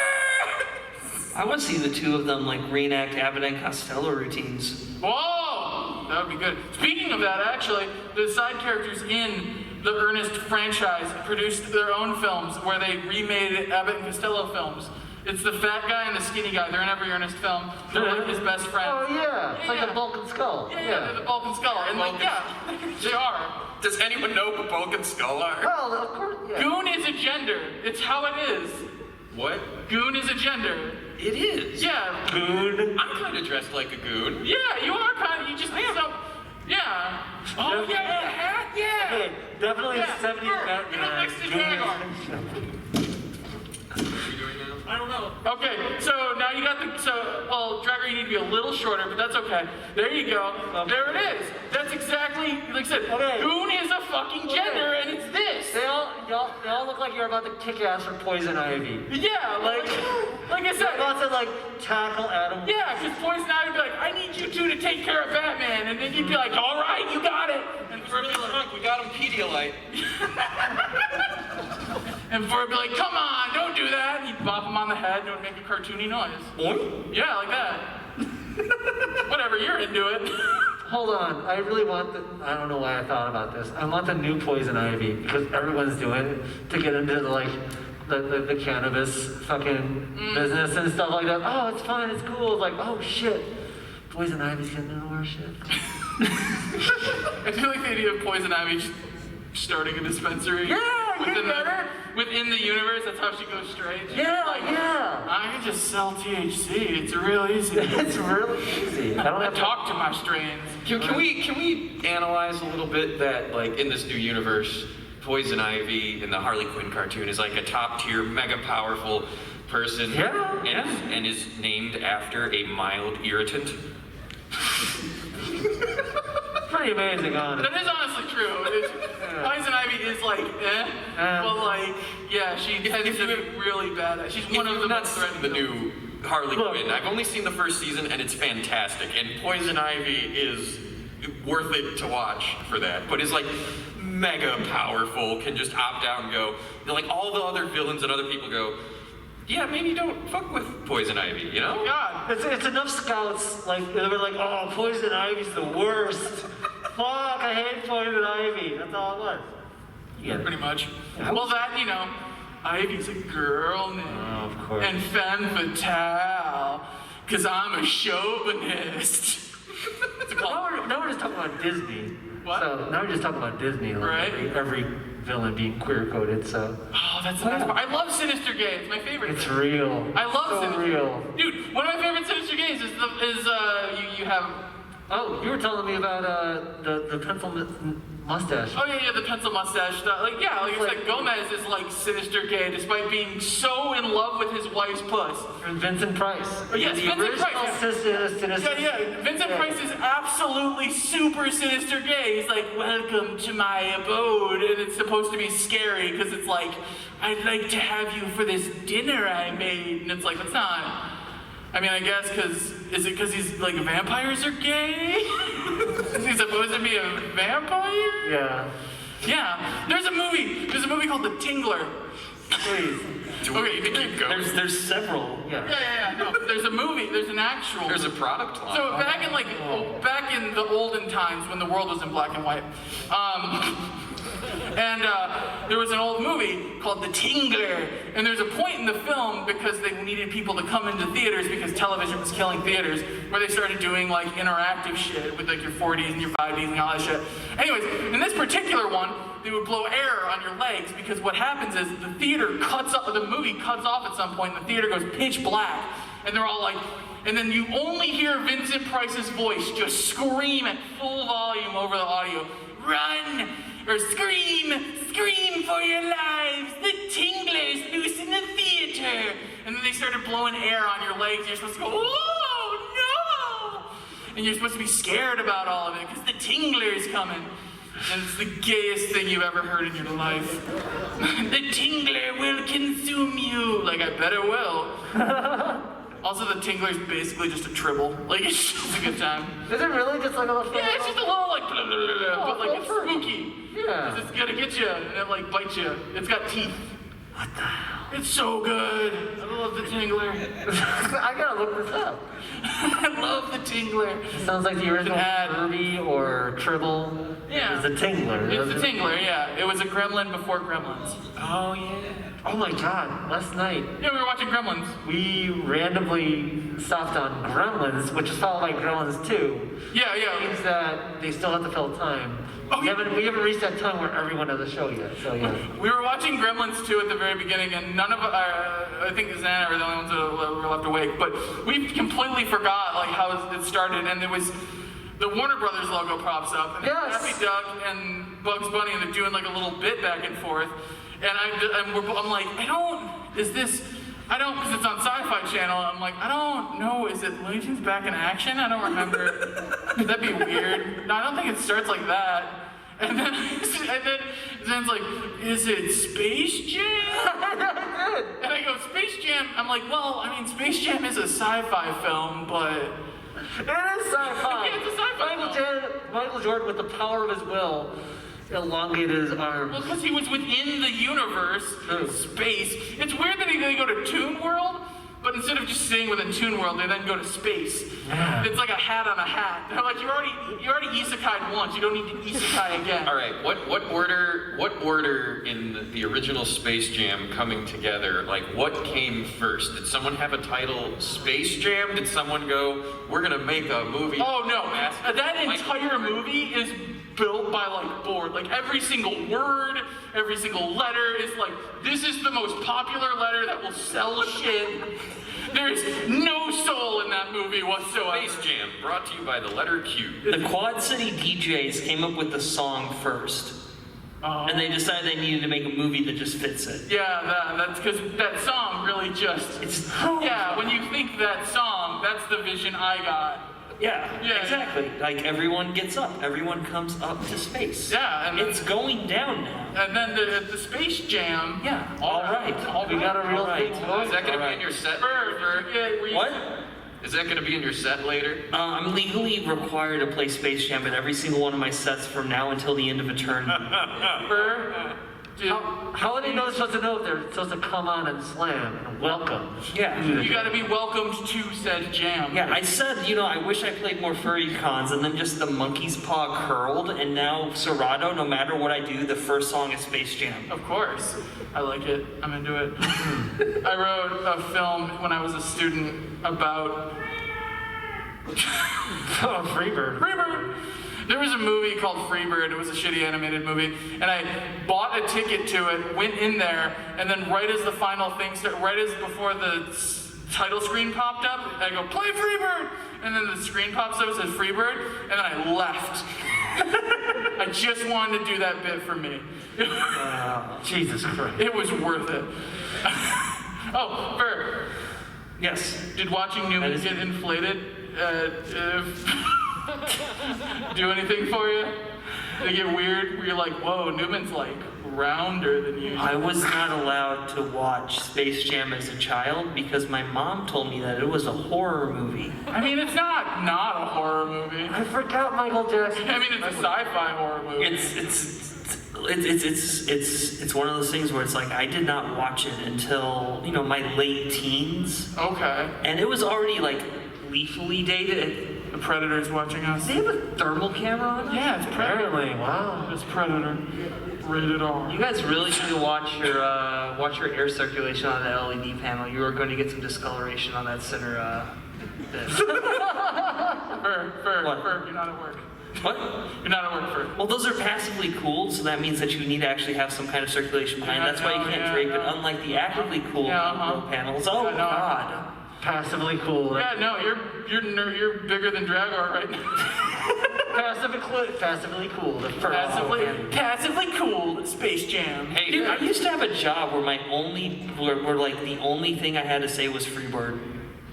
I want to see the two of them like reenact Abbott and Costello routines. Whoa! That would be good. Speaking of that, actually, the side characters in the Ernest franchise produced their own films where they remade Abbott and Costello films. It's the fat guy and the skinny guy. They're in every Ernest film. They're like his best friend. Oh yeah. It's like Yeah. the Vulcan skull. Yeah, they're the Bulk and Skull. And like, yeah, they are. Does anyone know who Bulk and Skull are? Well, of course. Yeah. Goon is a gender. It's how it is. What? Goon is a gender. It is. Yeah. Goon. I'm kind of dressed like a goon. Yeah, you are kind of, you just, so, yeah. Oh, yeah, with the hat, yeah. Hey, definitely Yeah. 70s Firr, Batman. get up next to Draggor. What are you doing now? I don't know. Okay, so now you got well, Draggor, you need to be a little shorter, but that's okay. There you go. There it is. That's exactly, like I said, Okay. Goon is a fucking gender, and it's this. They all look like you're about to kick ass for Poison Ivy. Yeah, like I They're said, about to like tackle Adam. yeah, because Poison Ivy would be like, I need you two to take care of Batman, and then you'd be like, all right, you got it. And We're really drunk. We got him Pedialyte. And Firr would be like, come on, don't do that. And he'd bop him on the head and it would make a cartoony noise. Boing? Yeah, like that. Whatever, you're into it. Hold on, I really want I don't know why I thought about this. I want the new Poison Ivy, because everyone's doing it, to get into the cannabis fucking business and stuff like that. Oh, it's fine, it's cool. It's like, oh shit, Poison Ivy's getting into our shit. I feel like the idea of Poison Ivy just starting a dispensary. Yeah, within the universe, that's how she goes straight. She's Yeah, like, yeah. I can just sell THC. It's real easy. It's really easy. I don't I have to talk to my strains. Can we analyze a little bit that, like, in this new universe, Poison Ivy in the Harley Quinn cartoon is like a top tier, mega powerful person, and is named after a mild irritant. pretty amazing, honestly. That is honestly true. Poison Ivy is like, but like, yeah, she has to be really bad. She's one of the Not most seen threatened. the new Harley Quinn. I've only seen the first season, and it's fantastic. And Poison Ivy is worth it to watch for that. But is like mega powerful, can just opt out and go. Like all the other villains and other people go, yeah, maybe don't fuck with Poison Ivy, you know? God. It's enough scouts, like, they were like, oh, Poison Ivy's the worst. Fuck, I hate Poison Ivy. That's all it was. Yeah, pretty much. Yeah. Well, that, you know, Ivy's a girl name. Oh, of course. And femme fatale, because I'm a chauvinist. Now we're just talking about Disney. What? So now we're just talking about Disney. Like Right. every villain being queer coded. So Oh, that's the best part. I love Sinister Gay. It's my favorite. it's real. I love so Sinister. real. Dude, one of my favorite Sinister Gays is you have. Oh, you were telling me about the pencil mustache. Oh yeah, the pencil mustache stuff. Like yeah, like it's like Gomez is like Sinister Gay despite being so in love with his wife's puss. And Vincent Price. Yes, the Vincent original Price, Sinister. Yeah. Vincent Price is absolutely super sinister gay. He's like, welcome to my abode. And it's supposed to be scary because it's like, I'd like to have you for this dinner I made. And it's like, it's not. I mean, I guess is it because he's like, vampires are gay? Is he supposed to be a vampire? Yeah. Yeah. There's a movie called The Tingler. Please. Okay, you can keep going. There's several. Yeah. No, there's a movie. There's an actual. There's a product line. So back in the olden times when the world was in black and white, there was an old movie called The Tingler, and there's a point in the film because they needed people to come into theaters because television was killing theaters, where they started doing like interactive shit with like your 4Ds and your 5Ds and all that shit. Anyways, in this particular one, they would blow air on your legs because what happens is the movie cuts off at some point, and the theater goes pitch black, and they're all like. And then you only hear Vincent Price's voice just scream at full volume over the audio. Run! Or scream for your lives! The Tingler's loose in the theater! And then they started blowing air on your legs, and you're supposed to go, oh no! And you're supposed to be scared about all of it, because the Tingler's coming. And it's the gayest thing you've ever heard in your life. The Tingler will consume you! Like, I bet it will. Also, the Tingler's basically just a tribble. Like, it's just a good time. Is it really just like a little? Yeah, it's just a little like, blah, blah, blah, blah, but like it's spooky. Yeah. 'Cause it's gonna get you and it like bites you. It's got teeth. What the hell? It's so good. I love the Tingler. I gotta look this up. I love the Tingler. It sounds like the original ad. Kirby or Tribble. Yeah. It's a Tingler. It's the Tingler, yeah. It was a gremlin before Gremlins. Oh yeah. Oh my God! Last night Yeah, we were watching Gremlins. we randomly stopped on Gremlins, which is followed by Gremlins 2. Yeah. Means that they still have to fill time. Oh, we yeah. haven't reached that time where everyone has a show yet. So yeah. We were watching Gremlins 2 at the very beginning, and none of I think Xanni and I were the only ones that were left awake. But we completely forgot like how it started, and there was the Warner Brothers logo props up, and Yes. Daffy Duck and Bugs Bunny, and they're doing like a little bit back and forth. And I'm like, because it's on Sci-Fi Channel. I'm like, I don't know. Is it Looney Tunes Back in Action? I don't remember. That'd be weird. No, I don't think it starts like that. And then Zen's like, is it Space Jam? And I go, Space Jam? I'm like, well, I mean, Space Jam is a sci-fi film, but... It is sci-fi. Yeah, it's a sci-fi film. Michael Jordan, with the power of his will, elongated his arms. Well, because he was within the universe, True. space. It's weird that they go to Toon World, but instead of just staying within Toon World, they then go to space. Yeah. It's like a hat on a hat. They're like, you already isekai'd once. You don't need to isekai again. All right, what order in the original Space Jam coming together? Like, what came first? Did someone have a title Space Jam? Did someone go, we're gonna make a movie? Oh no, Massive- that entire movie is built by like board. Like every single word, every single letter is like, this is the most popular letter that will sell shit. There's no soul in that movie whatsoever. Space Jam, brought to you by the letter Q. The Quad City DJs came up with the song first. And they decided they needed to make a movie that just fits it. Yeah, that's because that song really just. Yeah, when you think that song, that's the vision I got. Yeah, Yeah. exactly. Like everyone gets up, everyone comes up to space. Yeah, and then, It's going down now. and then the Space Jam. Yeah, all right. We got a real Alright. thing going. Is that gonna be Alright. in your set? What? Is that gonna be in your set later? I'm legally required to play Space Jam at every single one of my sets from now until the end of eternity. Burr, dude, How are they not supposed to know if they're supposed to come on and slam and welcome? Yeah. you gotta be welcomed to said jam. Yeah, I said, I wish I played more furry cons, and then just the monkey's paw curled, and now Serato, no matter what I do, the first song is Space Jam. Of course. I like it. I'm into it. I wrote a film when I was a student about Oh, Freebird. Freebird. There was a movie called Freebird. It was a shitty animated movie, and I bought a ticket to it, went in there, and then right as the final thing started, right as before the title screen popped up, I go, play Freebird! And then the screen pops up, it says Freebird, and then I left. I just wanted to do that bit for me. Jesus Christ. It was worth it. Oh, Firr, Yes. did watching Newman That is- get inflated do anything for you? Did it get weird? Where you're like, whoa, Newman's like rounder than usual. I was not allowed to watch Space Jam as a child because my mom told me that it was a horror movie. I mean, it's not a horror movie. I forgot Michael Jackson. I mean, it's a sci-fi horror movie. It's one of those things where it's like I did not watch it until my late teens, Okay. and it was already like lethally dated. The Predator's watching us. They have a thermal camera on it? Yeah, it's Predator. Apparently, wow. It's Predator. Rated R. You guys really need to watch your air circulation on the LED panel. You are going to get some discoloration on that center bit. Firr, What? you're not at work. What? You're not at work, Firr. Well, those are passively cooled, so that means that you need to actually have some kind of circulation behind. Yeah, That's why you no, can't yeah, drape it. no. Unlike the actively cooled Yeah, uh-huh. panels. Oh Yeah, no. God. Passively cool. Yeah, no, you're bigger than Draggor right now. Passively cool. The first Passively cool Space Jam. Hey, Dude, I used to have a job where where like the only thing I had to say was Freebird.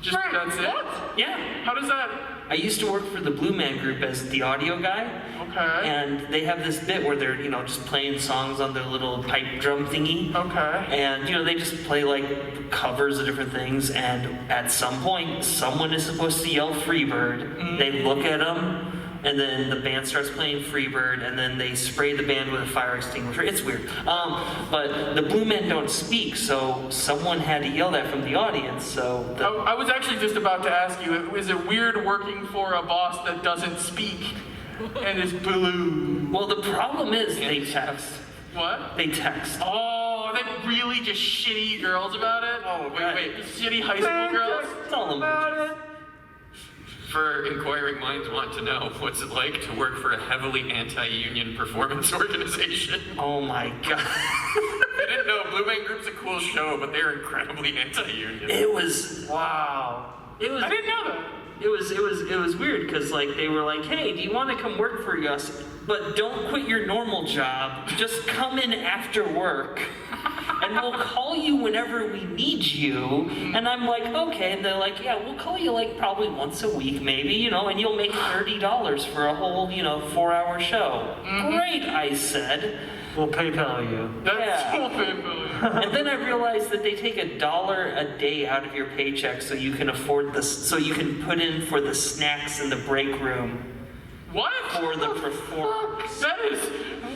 Just that's it. Yeah. How does that? I used to work for the Blue Man Group as the audio guy, Okay. and they have this bit where they're just playing songs on their little pipe drum thingy. Okay. And they just play like covers of different things, and at some point someone is supposed to yell Freebird. They look at them, and then the band starts playing Freebird, and then they spray the band with a fire extinguisher. It's weird. But the Blue Men don't speak, so someone had to yell that from the audience. So I was actually just about to ask you, is it weird working for a boss that doesn't speak and is blue? well, the problem is they text. What? They text. Oh, are they really just shitty girls about it? Oh, wait, God. shitty high school girls? It's all emojis. For inquiring minds want to know, what's it like to work for a heavily anti-union performance organization? Oh my God. I didn't know Blue Man Group's a cool show, but they're incredibly anti-union. It was Wow. It was I didn't know that. it was weird because like they were like, hey, do you want to come work for us? But don't quit your normal job. Just come in after work, and we'll call you whenever we need you. And I'm like, okay. And they're like, yeah, we'll call you like probably once a week, maybe, and you'll make $30 for a whole 4-hour show. Great, I said. We'll PayPal you. That's Yeah. so painful. And then I realized that they take $1 a day out of your paycheck so you can afford this, so you can put in for the snacks in the break room What? for the performance. That is,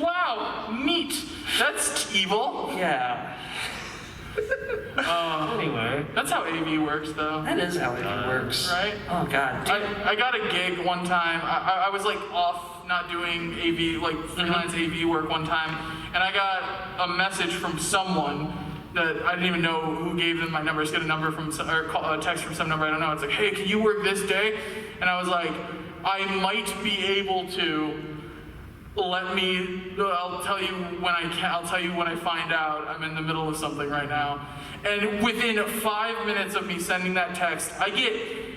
wow. wow, neat. That's evil. Yeah. Anyway. That's how AV works, though. That is how it works. Right? Oh, God. I got a gig one time. I was like off not doing AV, like freelance AV work one time, and I got a message from someone that I didn't even know who gave them my number. I just got a number from, or a text from some number I don't know. It's like, hey, can you work this day? And I was like, I might be able to. I'll tell you when I can. I'll tell you when I find out. I'm in the middle of something right now. And within 5 minutes of me sending that text, I get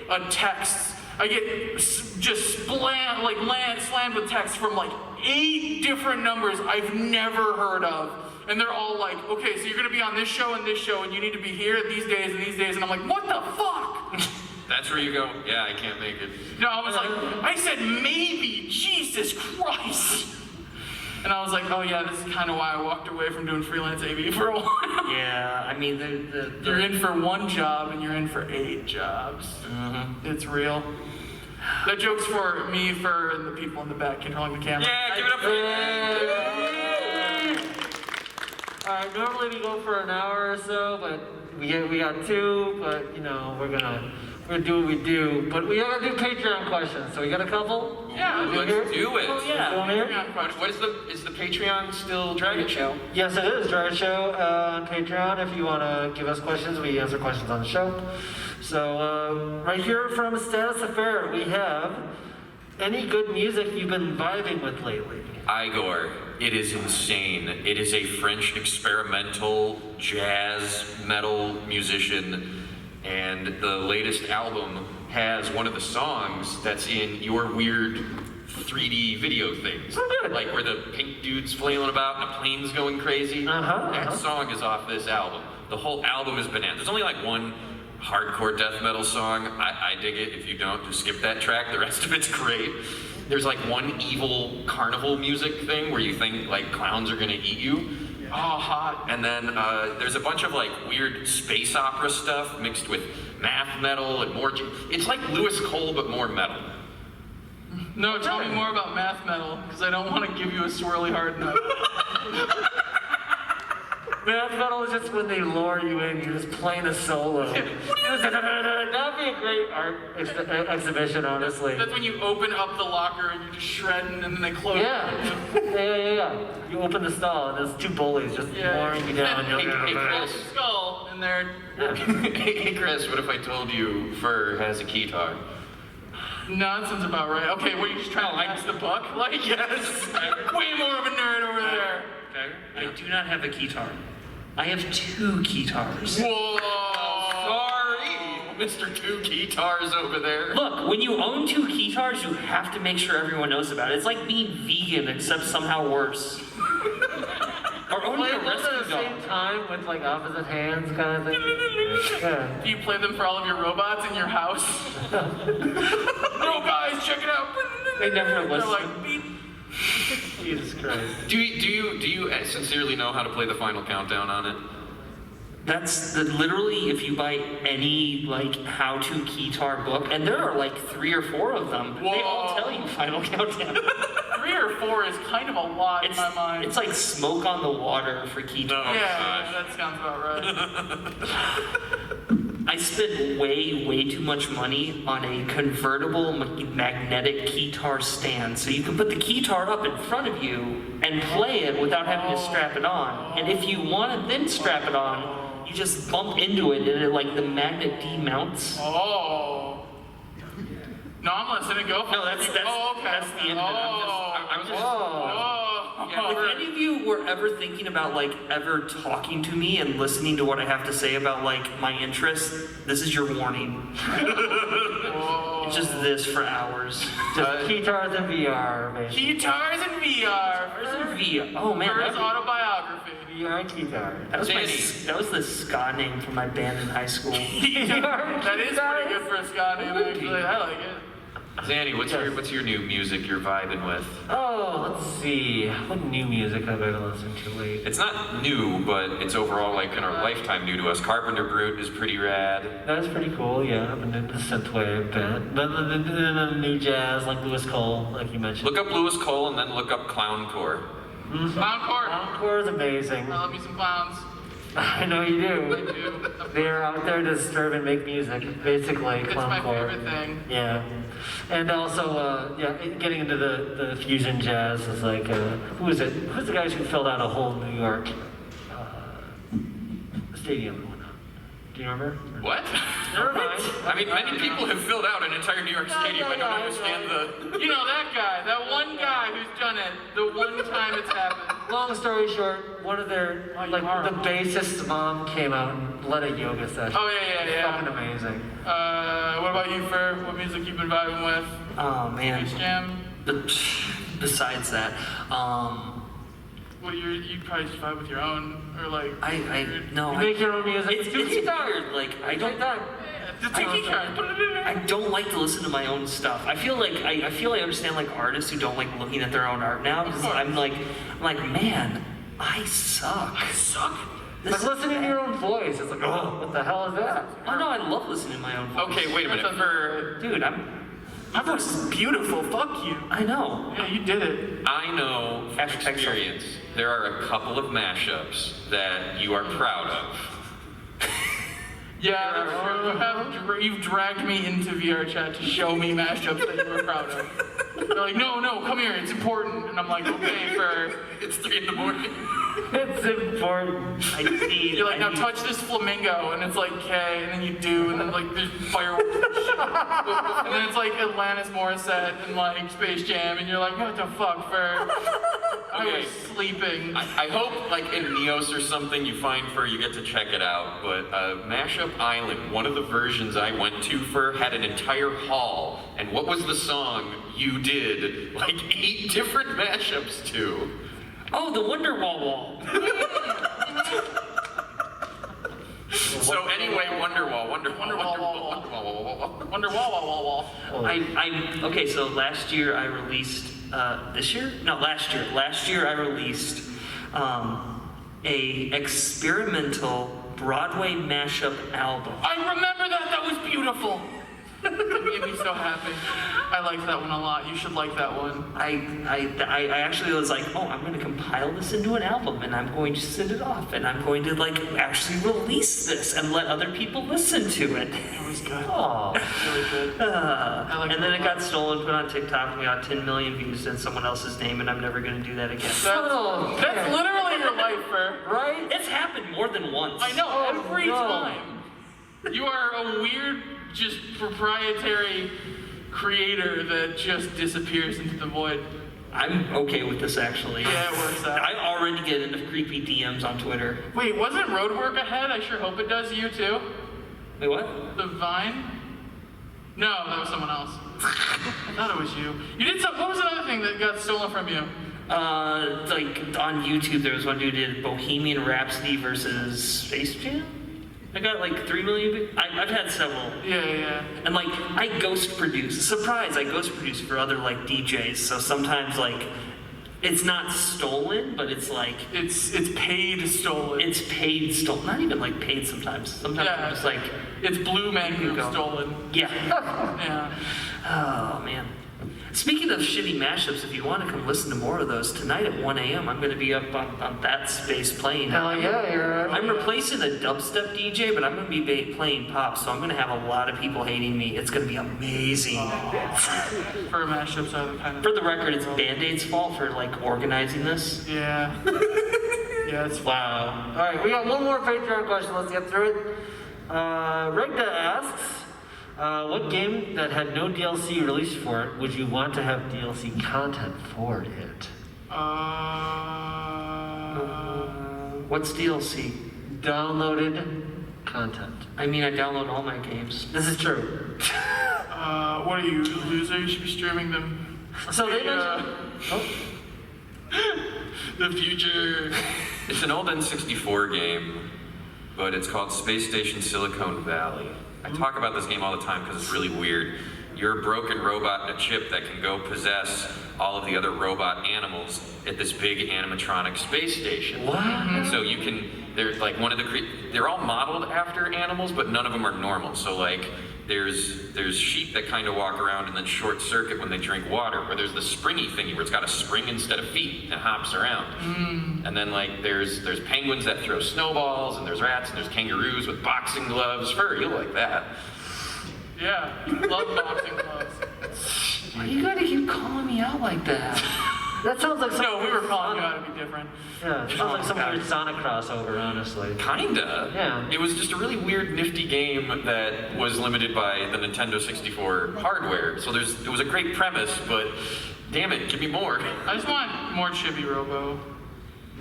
a text. I get just slammed with text from like 8 different numbers I've never heard of. And they're all like, okay, so you're gonna be on this show, and you need to be here these days and these days. And I'm like, what the fuck? That's where you go, yeah, I can't make it. No, I was like, I said maybe, Jesus Christ. And I was like, oh yeah, this is kind of why I walked away from doing freelance AV for a while. Yeah, I mean, You're in for one job and you're in for 8 jobs. Mm-hmm. It's real. That joke's for me, Firr, and the people in the back controlling the camera. Yeah, give it up for Alright, normally we go for an hour or so, but we got 2, but you know, we're gonna do what we do. But we gotta do Patreon questions, so we got a couple? Yeah, Let's do it. Oh, yeah. Going here? What is the Patreon still Dragget show? Yes, it is. Dragget Show on Patreon. If you want to give us questions, we answer questions on the show. So, right here from Status Affair, we have any good music you've been vibing with lately? Igor, it is insane. It is a French experimental jazz metal musician, and the latest album has one of the songs that's in your weird 3D video things. Oh, good. Like where the pink dude's flailing about and a plane's going crazy. That song is off this album. The whole album is bananas. There's only like one hardcore death metal song. I dig it. If you don't, just skip that track. The rest of it's great. There's like one evil carnival music thing where you think like clowns are gonna eat you. Oh, hot. And then there's a bunch of like weird space opera stuff mixed with math metal and more. It's like Lewis Cole but more metal. No, tell me more about math metal, because I don't want to give you a swirly hard note. Math metal is just when they lure you in, you're just playing a solo. That'd be a great art exhibition, honestly. That's when you open up the locker and you're just shredding, and then they close it. Yeah. You open the stall and there's 2 bullies just luring you down. Hey, Chris. Skull in there. Hey Chris, what if I told you Firr has a guitar? Nonsense about right. Okay, were you just trying to pass the buck? Like, yes. Way more of a nerd over there. I do not have a guitar. I have 2 guitars. Whoa. Sorry, Mr. 2 guitars over there. Look, when you own 2 guitars, you have to make sure everyone knows about it. It's like being vegan, except somehow worse. Or owning Play a them at rescue the same dog. time with like opposite hands kind of thing. Yeah. Do you play them for all of your robots in your house? No, guys, check it out. They never They're listen. like, beep. Jesus Christ. Do you sincerely know how to play the Final Countdown on it? That's literally, if you buy any like how-to guitar book, and there are like 3 or 4 of them, they all Whoa. tell you Final Countdown. 3 or 4 is kind of a lot in my mind. It's like smoke on the water for guitar. Yeah, that sounds about right. I spent way too much money on a convertible magnetic guitar stand, so you can put the guitar up in front of you and play it without having to strap it on. And if you want to then strap it on, you just bump into it and it, like the magnet demounts. Oh. No, I'm listening. Go for No, it. that's Okay. that's the end of it. I was just If any of you were ever thinking about like ever talking to me and listening to what I have to say about like my interests, this is your warning. It's just this for hours. Just guitars and VR, basically. Guitars and VR. Oh man, First that, autobiography. VR guitar. that was Xanni. that was the ska name for my band in high school. That is pretty good for a ska name, actually. I like it. Xanni, what's your new music you're vibing with? Oh, let's see. What new music have I been listening to lately? It's not new, but it's overall like in our lifetime new to us. Carpenter Brute is pretty rad. That was pretty cool, yeah. I've been into synthwave a bit. But the new jazz, like Lewis Cole, like you mentioned. Look up Lewis Cole and then look up Clowncore. Clowncore. Encore is amazing. I love me some clowns. I know you I do. do. They're out there to disturb and make music, basically. It's my Clowncore. favorite thing. Yeah, and also, getting into the fusion jazz is like, who is it? Who's the guys who filled out a whole New York stadium? Do you remember? What? Never mind. I mean, many people have filled out an entire New York Stadium. I don't understand the. You know that guy, that one guy who's done it, the one time it's happened. Long story short, one of their, Oh, you like, are. the bassist's mom came out and led a yoga session. Oh yeah. Fucking amazing. What about you, Firr? What music you been vibing with? Oh man. Space Jam? Besides that, Well, you probably just vibe with your own, or like. no. You make your own music. It's do guitar. weird. Like I don't. The tiki card. Put it in there. I don't like to listen to my own stuff. I feel like I understand like artists who don't like looking at their own art now because I'm like, man, I suck. I suck. Like listening to your own voice. It's like, oh, what the hell is that? Oh no, I love listening to my own voice. Okay, wait a minute. For Dude, My voice is beautiful. Fuck you. I know. Yeah, you did it. I know from Hashtag experience, there are a couple of mashups that you are proud of. Yeah, that's true. You've dragged me into VR chat to show me mashups that you were proud of. They're like, no, come here, it's important. And I'm like, okay, Firr. It's 3 in the morning. It's important. I need. You're like, now I need- touch this flamingo, and it's like, okay, and then you do, and then like there's fireworks and shit. And then it's like Alanis Morissette and like Space Jam, and you're like, what the fuck, Firr? I was sleeping. I hope, like in Neos or something, you find Firr, you get to check it out. But Mashup Island, one of the versions I went to for had an entire hall. And what was the song you did like 8 different mashups to? Oh, the Wonderwall wall. So anyway, Wonderwall. Wall. Okay, so last year I released, last year I released a experimental Broadway mashup album. I remember that. That was beautiful. It made me so happy. I liked that one a lot. You should like that one. I actually was like, oh, I'm going to compile this into an album and I'm going to send it off and I'm going to like actually release this and let other people listen to it. It was good. Oh, Really good. I like And then a it lot. got stolen, put on TikTok, and we got 10 million views in someone else's name, and I'm never going to do that again. That's literally your life, Firr. right? It's happened more than once. I know, Oh, every no. time. You are a weird, just proprietary creator that just disappears into the void. I'm okay with this actually. Yeah, it works out. I already get into creepy DMs on Twitter. Wait, wasn't Roadwork ahead? I sure hope it does you too. Wait, what? The Vine? No, that was someone else. I thought it was you. You did some. What was another thing that got stolen from you? Like on YouTube, there was one dude who did Bohemian Rhapsody versus Space Jam. I got like 3 million. I've had several. Yeah. And like I ghost produce. Surprise! I ghost produce for other like DJs. So sometimes like it's not stolen, but it's like It's paid stolen. it's paid stolen. Not even like paid sometimes. Sometimes Yeah. I'm just like, It's Blue Man Group go. stolen. yeah. Yeah. Oh man. Speaking of shitty mashups, if you want to come listen to more of those, tonight at 1 a.m. I'm going to be up on that space playing. Hell yeah, you're. I'm replacing a dubstep DJ, but I'm going to be playing pop, so I'm going to have a lot of people hating me. It's going to be amazing. Fur mashups are the kind of. For the record, it's Band-Aid's fault for like organizing this. Yeah. Yeah, it's Wow. All right, we got one more Patreon question. Let's get through it. Regda asks, what game that had no DLC released for it would you want to have DLC content for it? What's DLC? Downloaded content. I mean, I download all my games. This is true. What are you, loser? You should be streaming them. So they Yeah. mentioned. The future. It's an old N64 game, but it's called Space Station Silicon Valley. I talk about this game all the time because it's really weird. You're a broken robot and a chip that can go possess all of the other robot animals at this big animatronic space station. What? And so you can, there's like one of the, they're all modeled after animals, but none of them are normal. So like, there's sheep that kind of walk around and then short circuit when they drink water, or there's the springy thingy where it's got a spring instead of feet and hops around. And then like there's penguins that throw snowballs, and there's rats, and there's kangaroos with boxing gloves. Firr, you'll like that. Yeah, love boxing gloves. Why you gotta keep calling me out like that? That sounds like some No, we were weird calling you Sonic- out to be different. Yeah, it sounds like some weird Sonic crossover, honestly. Kinda. Yeah. It was just a really weird, nifty game that was limited by the Nintendo 64 hardware. So it was a great premise, but damn it, give me more. I just want more Chibi Robo.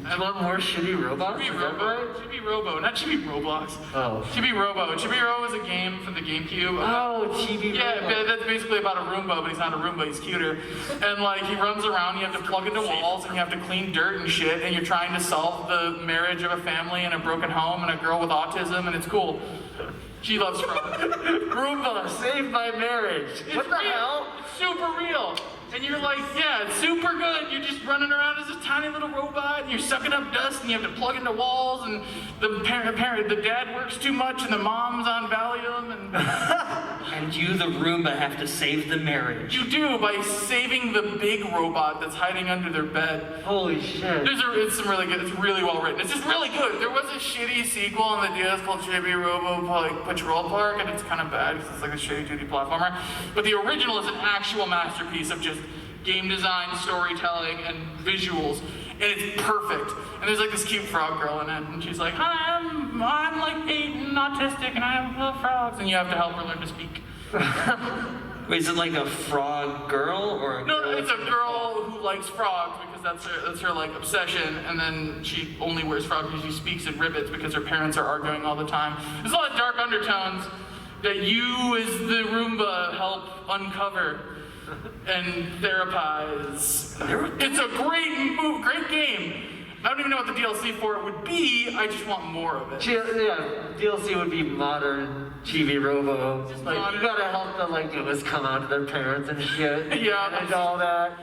I want more shitty robots? Chibi Is that Robo. right? Chibi Robo, not Chibi Roblox. Oh. Chibi Robo. Chibi Robo is a game from the GameCube. Oh, Chibi Yeah, Robo. that's basically about a Roomba, but he's not a Roomba, he's cuter. And like he runs around, you have to plug into walls, and you have to clean dirt and shit, and you're trying to solve the marriage of a family in a broken home and a girl with autism, and it's cool. She loves frogs. Roomba, save my marriage. It's What the real. hell? It's super real. And you're like, yeah, it's super good. You're just running around as a tiny little robot, and you're sucking up dust, and you have to plug into walls, and the dad works too much, and the mom's on Valium, and And you, the Roomba, have to save the marriage. you do by saving the big robot that's hiding under their bed. Holy shit. It's some really good. It's really well written. It's just really good. There was a shitty sequel on the DS called Chibi Robo like Patrol Park, and it's kind of bad because it's like a shitty 2D platformer. But the original is an actual masterpiece of just game design, storytelling, and visuals, and it's perfect. And there's like this cute frog girl in it, and she's like, "Hi, I'm like 8 and autistic, and I have little frogs," and you have to help her learn to speak. Wait, is it like a frog girl or a No, girl? it's a girl who likes frogs because that's her like obsession, and then she only wears frogs because she speaks in ribbits because her parents are arguing all the time. There's a lot of dark undertones that you, as the Roomba, help uncover and therapize. It's a great game. I don't even know what the DLC for it would be. I just want more of it. Yeah, DLC would be modern Chibi Robo. Like, modern. you gotta help the like newest come out to their parents and shit. Yeah, and all that.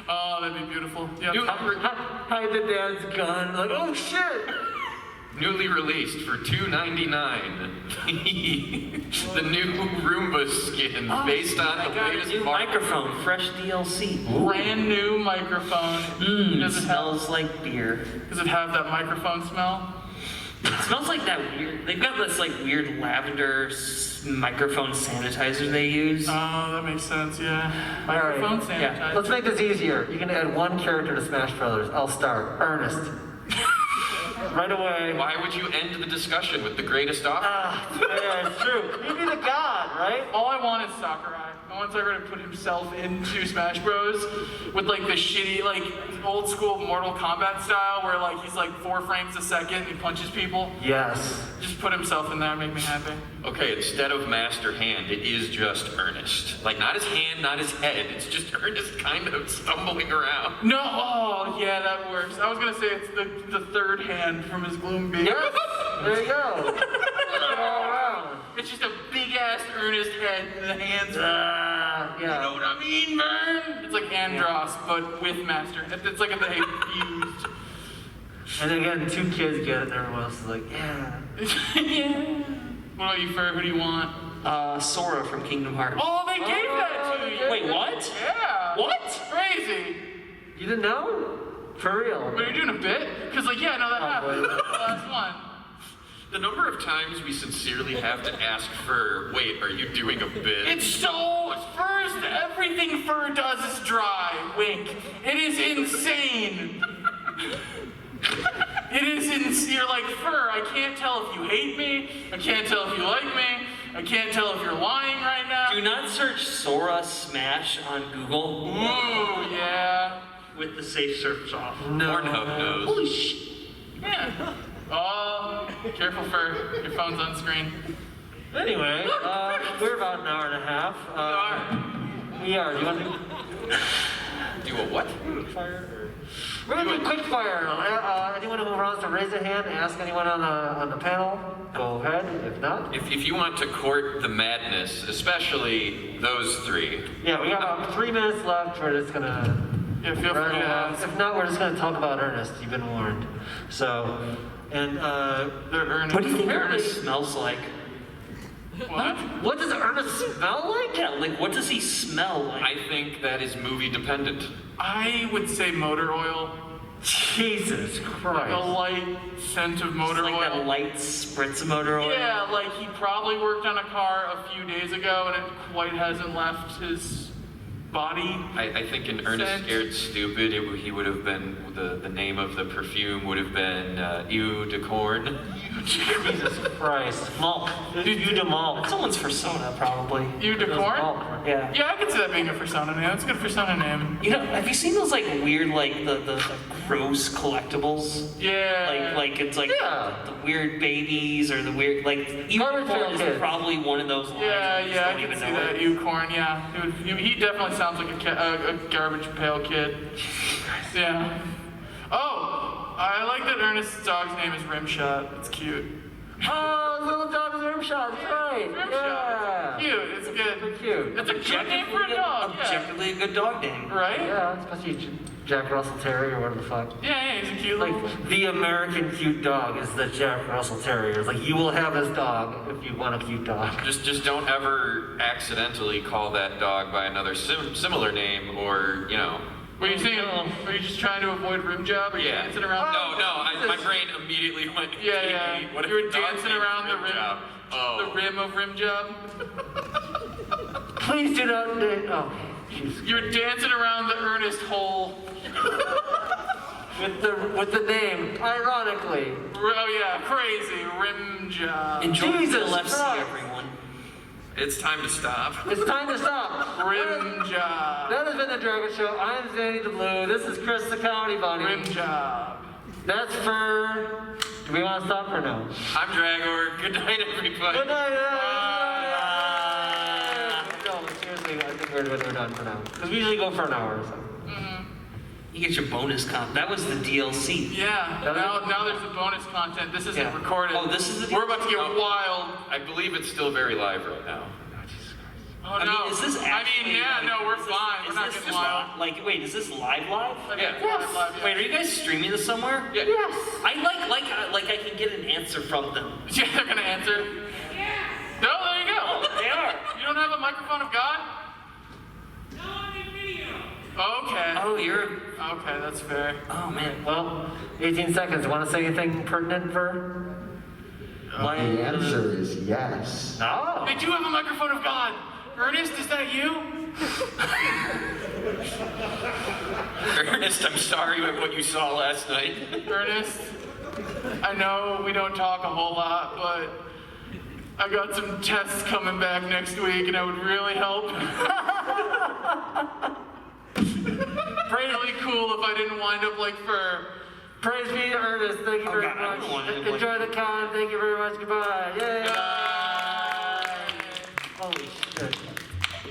Oh, that'd be beautiful. Yeah. Hide the dad's gun. Like, oh shit. Newly released for $2.99. The new Roomba skin based on the latest New microphone, fresh DLC. Brand new microphone. Does it have Smells like beer. Does it have that microphone smell? It smells like that weird. They've got this like weird lavender microphone sanitizer they use. Oh, that makes sense. Yeah. Microphone sanitizer. Yeah. Let's make this easier. You can add one character to Smash Brothers. I'll start. Ernest. Right away. Why would you end the discussion with the greatest offer? Yeah, it's true. You'd be the god, right? All I want is Sakurai. I want Sakurai to put himself into Smash Bros. With like the shitty, like old school Mortal Kombat style where like he's like 4 frames a second and he punches people. Yes. Just put himself in there and make me happy. Okay, instead of Master Hand, it is just Ernest. Like, not his hand, not his head. It's just Ernest kind of stumbling around. No, oh yeah, that works. I was gonna say it's the third hand from his Gloom Beam. Yes. There you go. Put it all around. It's just a big ass Ernest head and the hands. Yeah. You know what I mean, Vern? It's like Andros, but with Master. It's like if they fused. And again, 2 kids get it, and everyone else is like, yeah. Yeah. What about you, Firr? Who do you want? Sora from Kingdom Hearts. Oh, they gave that to you. Wait, what? Yeah. What? Crazy. You didn't know? For real. But you're doing a bit? Because, like, yeah, no, that happened. boy. The last one. The number of times we sincerely have to ask Firr, wait, are you doing a bit? It's so. First, everything Firr does is dry. Wink. It is insane. It is insane. You're like, Firr, I can't tell if you hate me. I can't tell if you like me. I can't tell if you're lying right now. Do not search Sora Smash on Google Ooh, yeah. with the safe search off. Pornhub knows. Holy shit. Yeah. Oh, careful, Firr. Your phone's on screen. Anyway, we're about an hour and a half. We are. Do you want to Do a what? We're gonna do quick fire. Anyone who wants to raise a hand, ask anyone on the panel, go ahead. If not, If you want to court the madness, especially those 3, yeah, we got about 3 minutes left. We're just gonna. Yeah, feel free to ask. If not, we're just gonna talk about Ernest. You've been warned. So, and They're earning. What do you think Ernest smells like? What? What does Ernest smell like? Yeah, like what does he smell like? I think that is movie dependent. I would say motor oil. Jesus Like a Christ. light scent of It's motor like oil. that light spritz of motor oil. Yeah, like he probably worked on a car a few days ago and it quite hasn't left his body. I think in Ernest Scent. Scared Stupid, he would have been, the name of the perfume would have been Eau de Corn. Jesus Christ. Malt. You de malt. Someone's persona, probably. You de corn? Yeah. Yeah, I could see that being a persona name. That's a good persona name. You know, have you seen those like weird, like the gross collectibles? Yeah. Like it's like Yeah. the weird babies or the weird like Garbage Pail Unicorn is Kids. probably one of those lines. Yeah, where you just yeah, I don't can even see know that. it. Unicorn, yeah. He definitely sounds like a garbage pail kid. Yeah. Oh, I like that Ernest's dog's name is Rimshot. It's cute. Oh, little dog is Rimshot. That's right. Rimshot. Yeah. It's cute. It's good. Pretty cute. It's a good name for a dog. Yeah. Objectively a good dog name. Right? Yeah, especially Jack Russell Terrier or whatever the fuck. Yeah, he's a cute little. Like, the American cute dog is the Jack Russell Terrier. It's like, you will have this dog if you want a cute dog. Just don't ever accidentally call that dog by another similar name, or Were you saying? Were you just trying to avoid rim job? Or you Yeah. dancing around? No, my brain immediately went. Yeah, yeah. What if You were the dog's dancing name is around the rim. Job? Oh. The rim of rim job. Please do not. Oh, Jesus. You were dancing around the Ernest hole. With the name, ironically. Oh yeah, crazy rim job. Enjoy Jesus BLFC, Christ. everyone. It's time to stop. It's time to stop. Rim job. That has been the Dragget Show. I'm Xanni the Blue. This is Chris the Comedy Bunny. Rim job. That's Firr. Do we want to stop or no? I'm Draggor. Good night, everybody. Good night. No, but seriously, I think we're done for now. Because we usually go for an hour or so. You get your bonus comp. That was the DLC. Yeah. Now there's the bonus content. This isn't Yeah. recorded. Oh, this is the. We're about to get wild. I believe it's still very live right now. Oh I no. mean, is this I actually? mean, yeah, like, no, we're is this- fine. is We're not this getting just wild. Like, wait, is this live? Live? Yeah. Wait, are you guys streaming this somewhere? Yeah. Yes. I like I can get an answer from them. Yeah, they're gonna answer. No, there you go. They are. You don't have a microphone of God? Okay. Oh, you're. Okay, that's fair. Oh man. Well, 18 seconds. Want to say anything pertinent, Firr? The answer is yes. No. They do have a microphone of God. Ernest, is that you? Ernest, I'm sorry about what you saw last night. Ernest, I know we don't talk a whole lot, but I got some tests coming back next week, and I would really help. Really cool if I didn't wind up like Firr. Praise be to Ernest. Thank you very God, I much. don't want to look Enjoy the con. Thank you very much. Goodbye. Yay. Bye. Holy shit.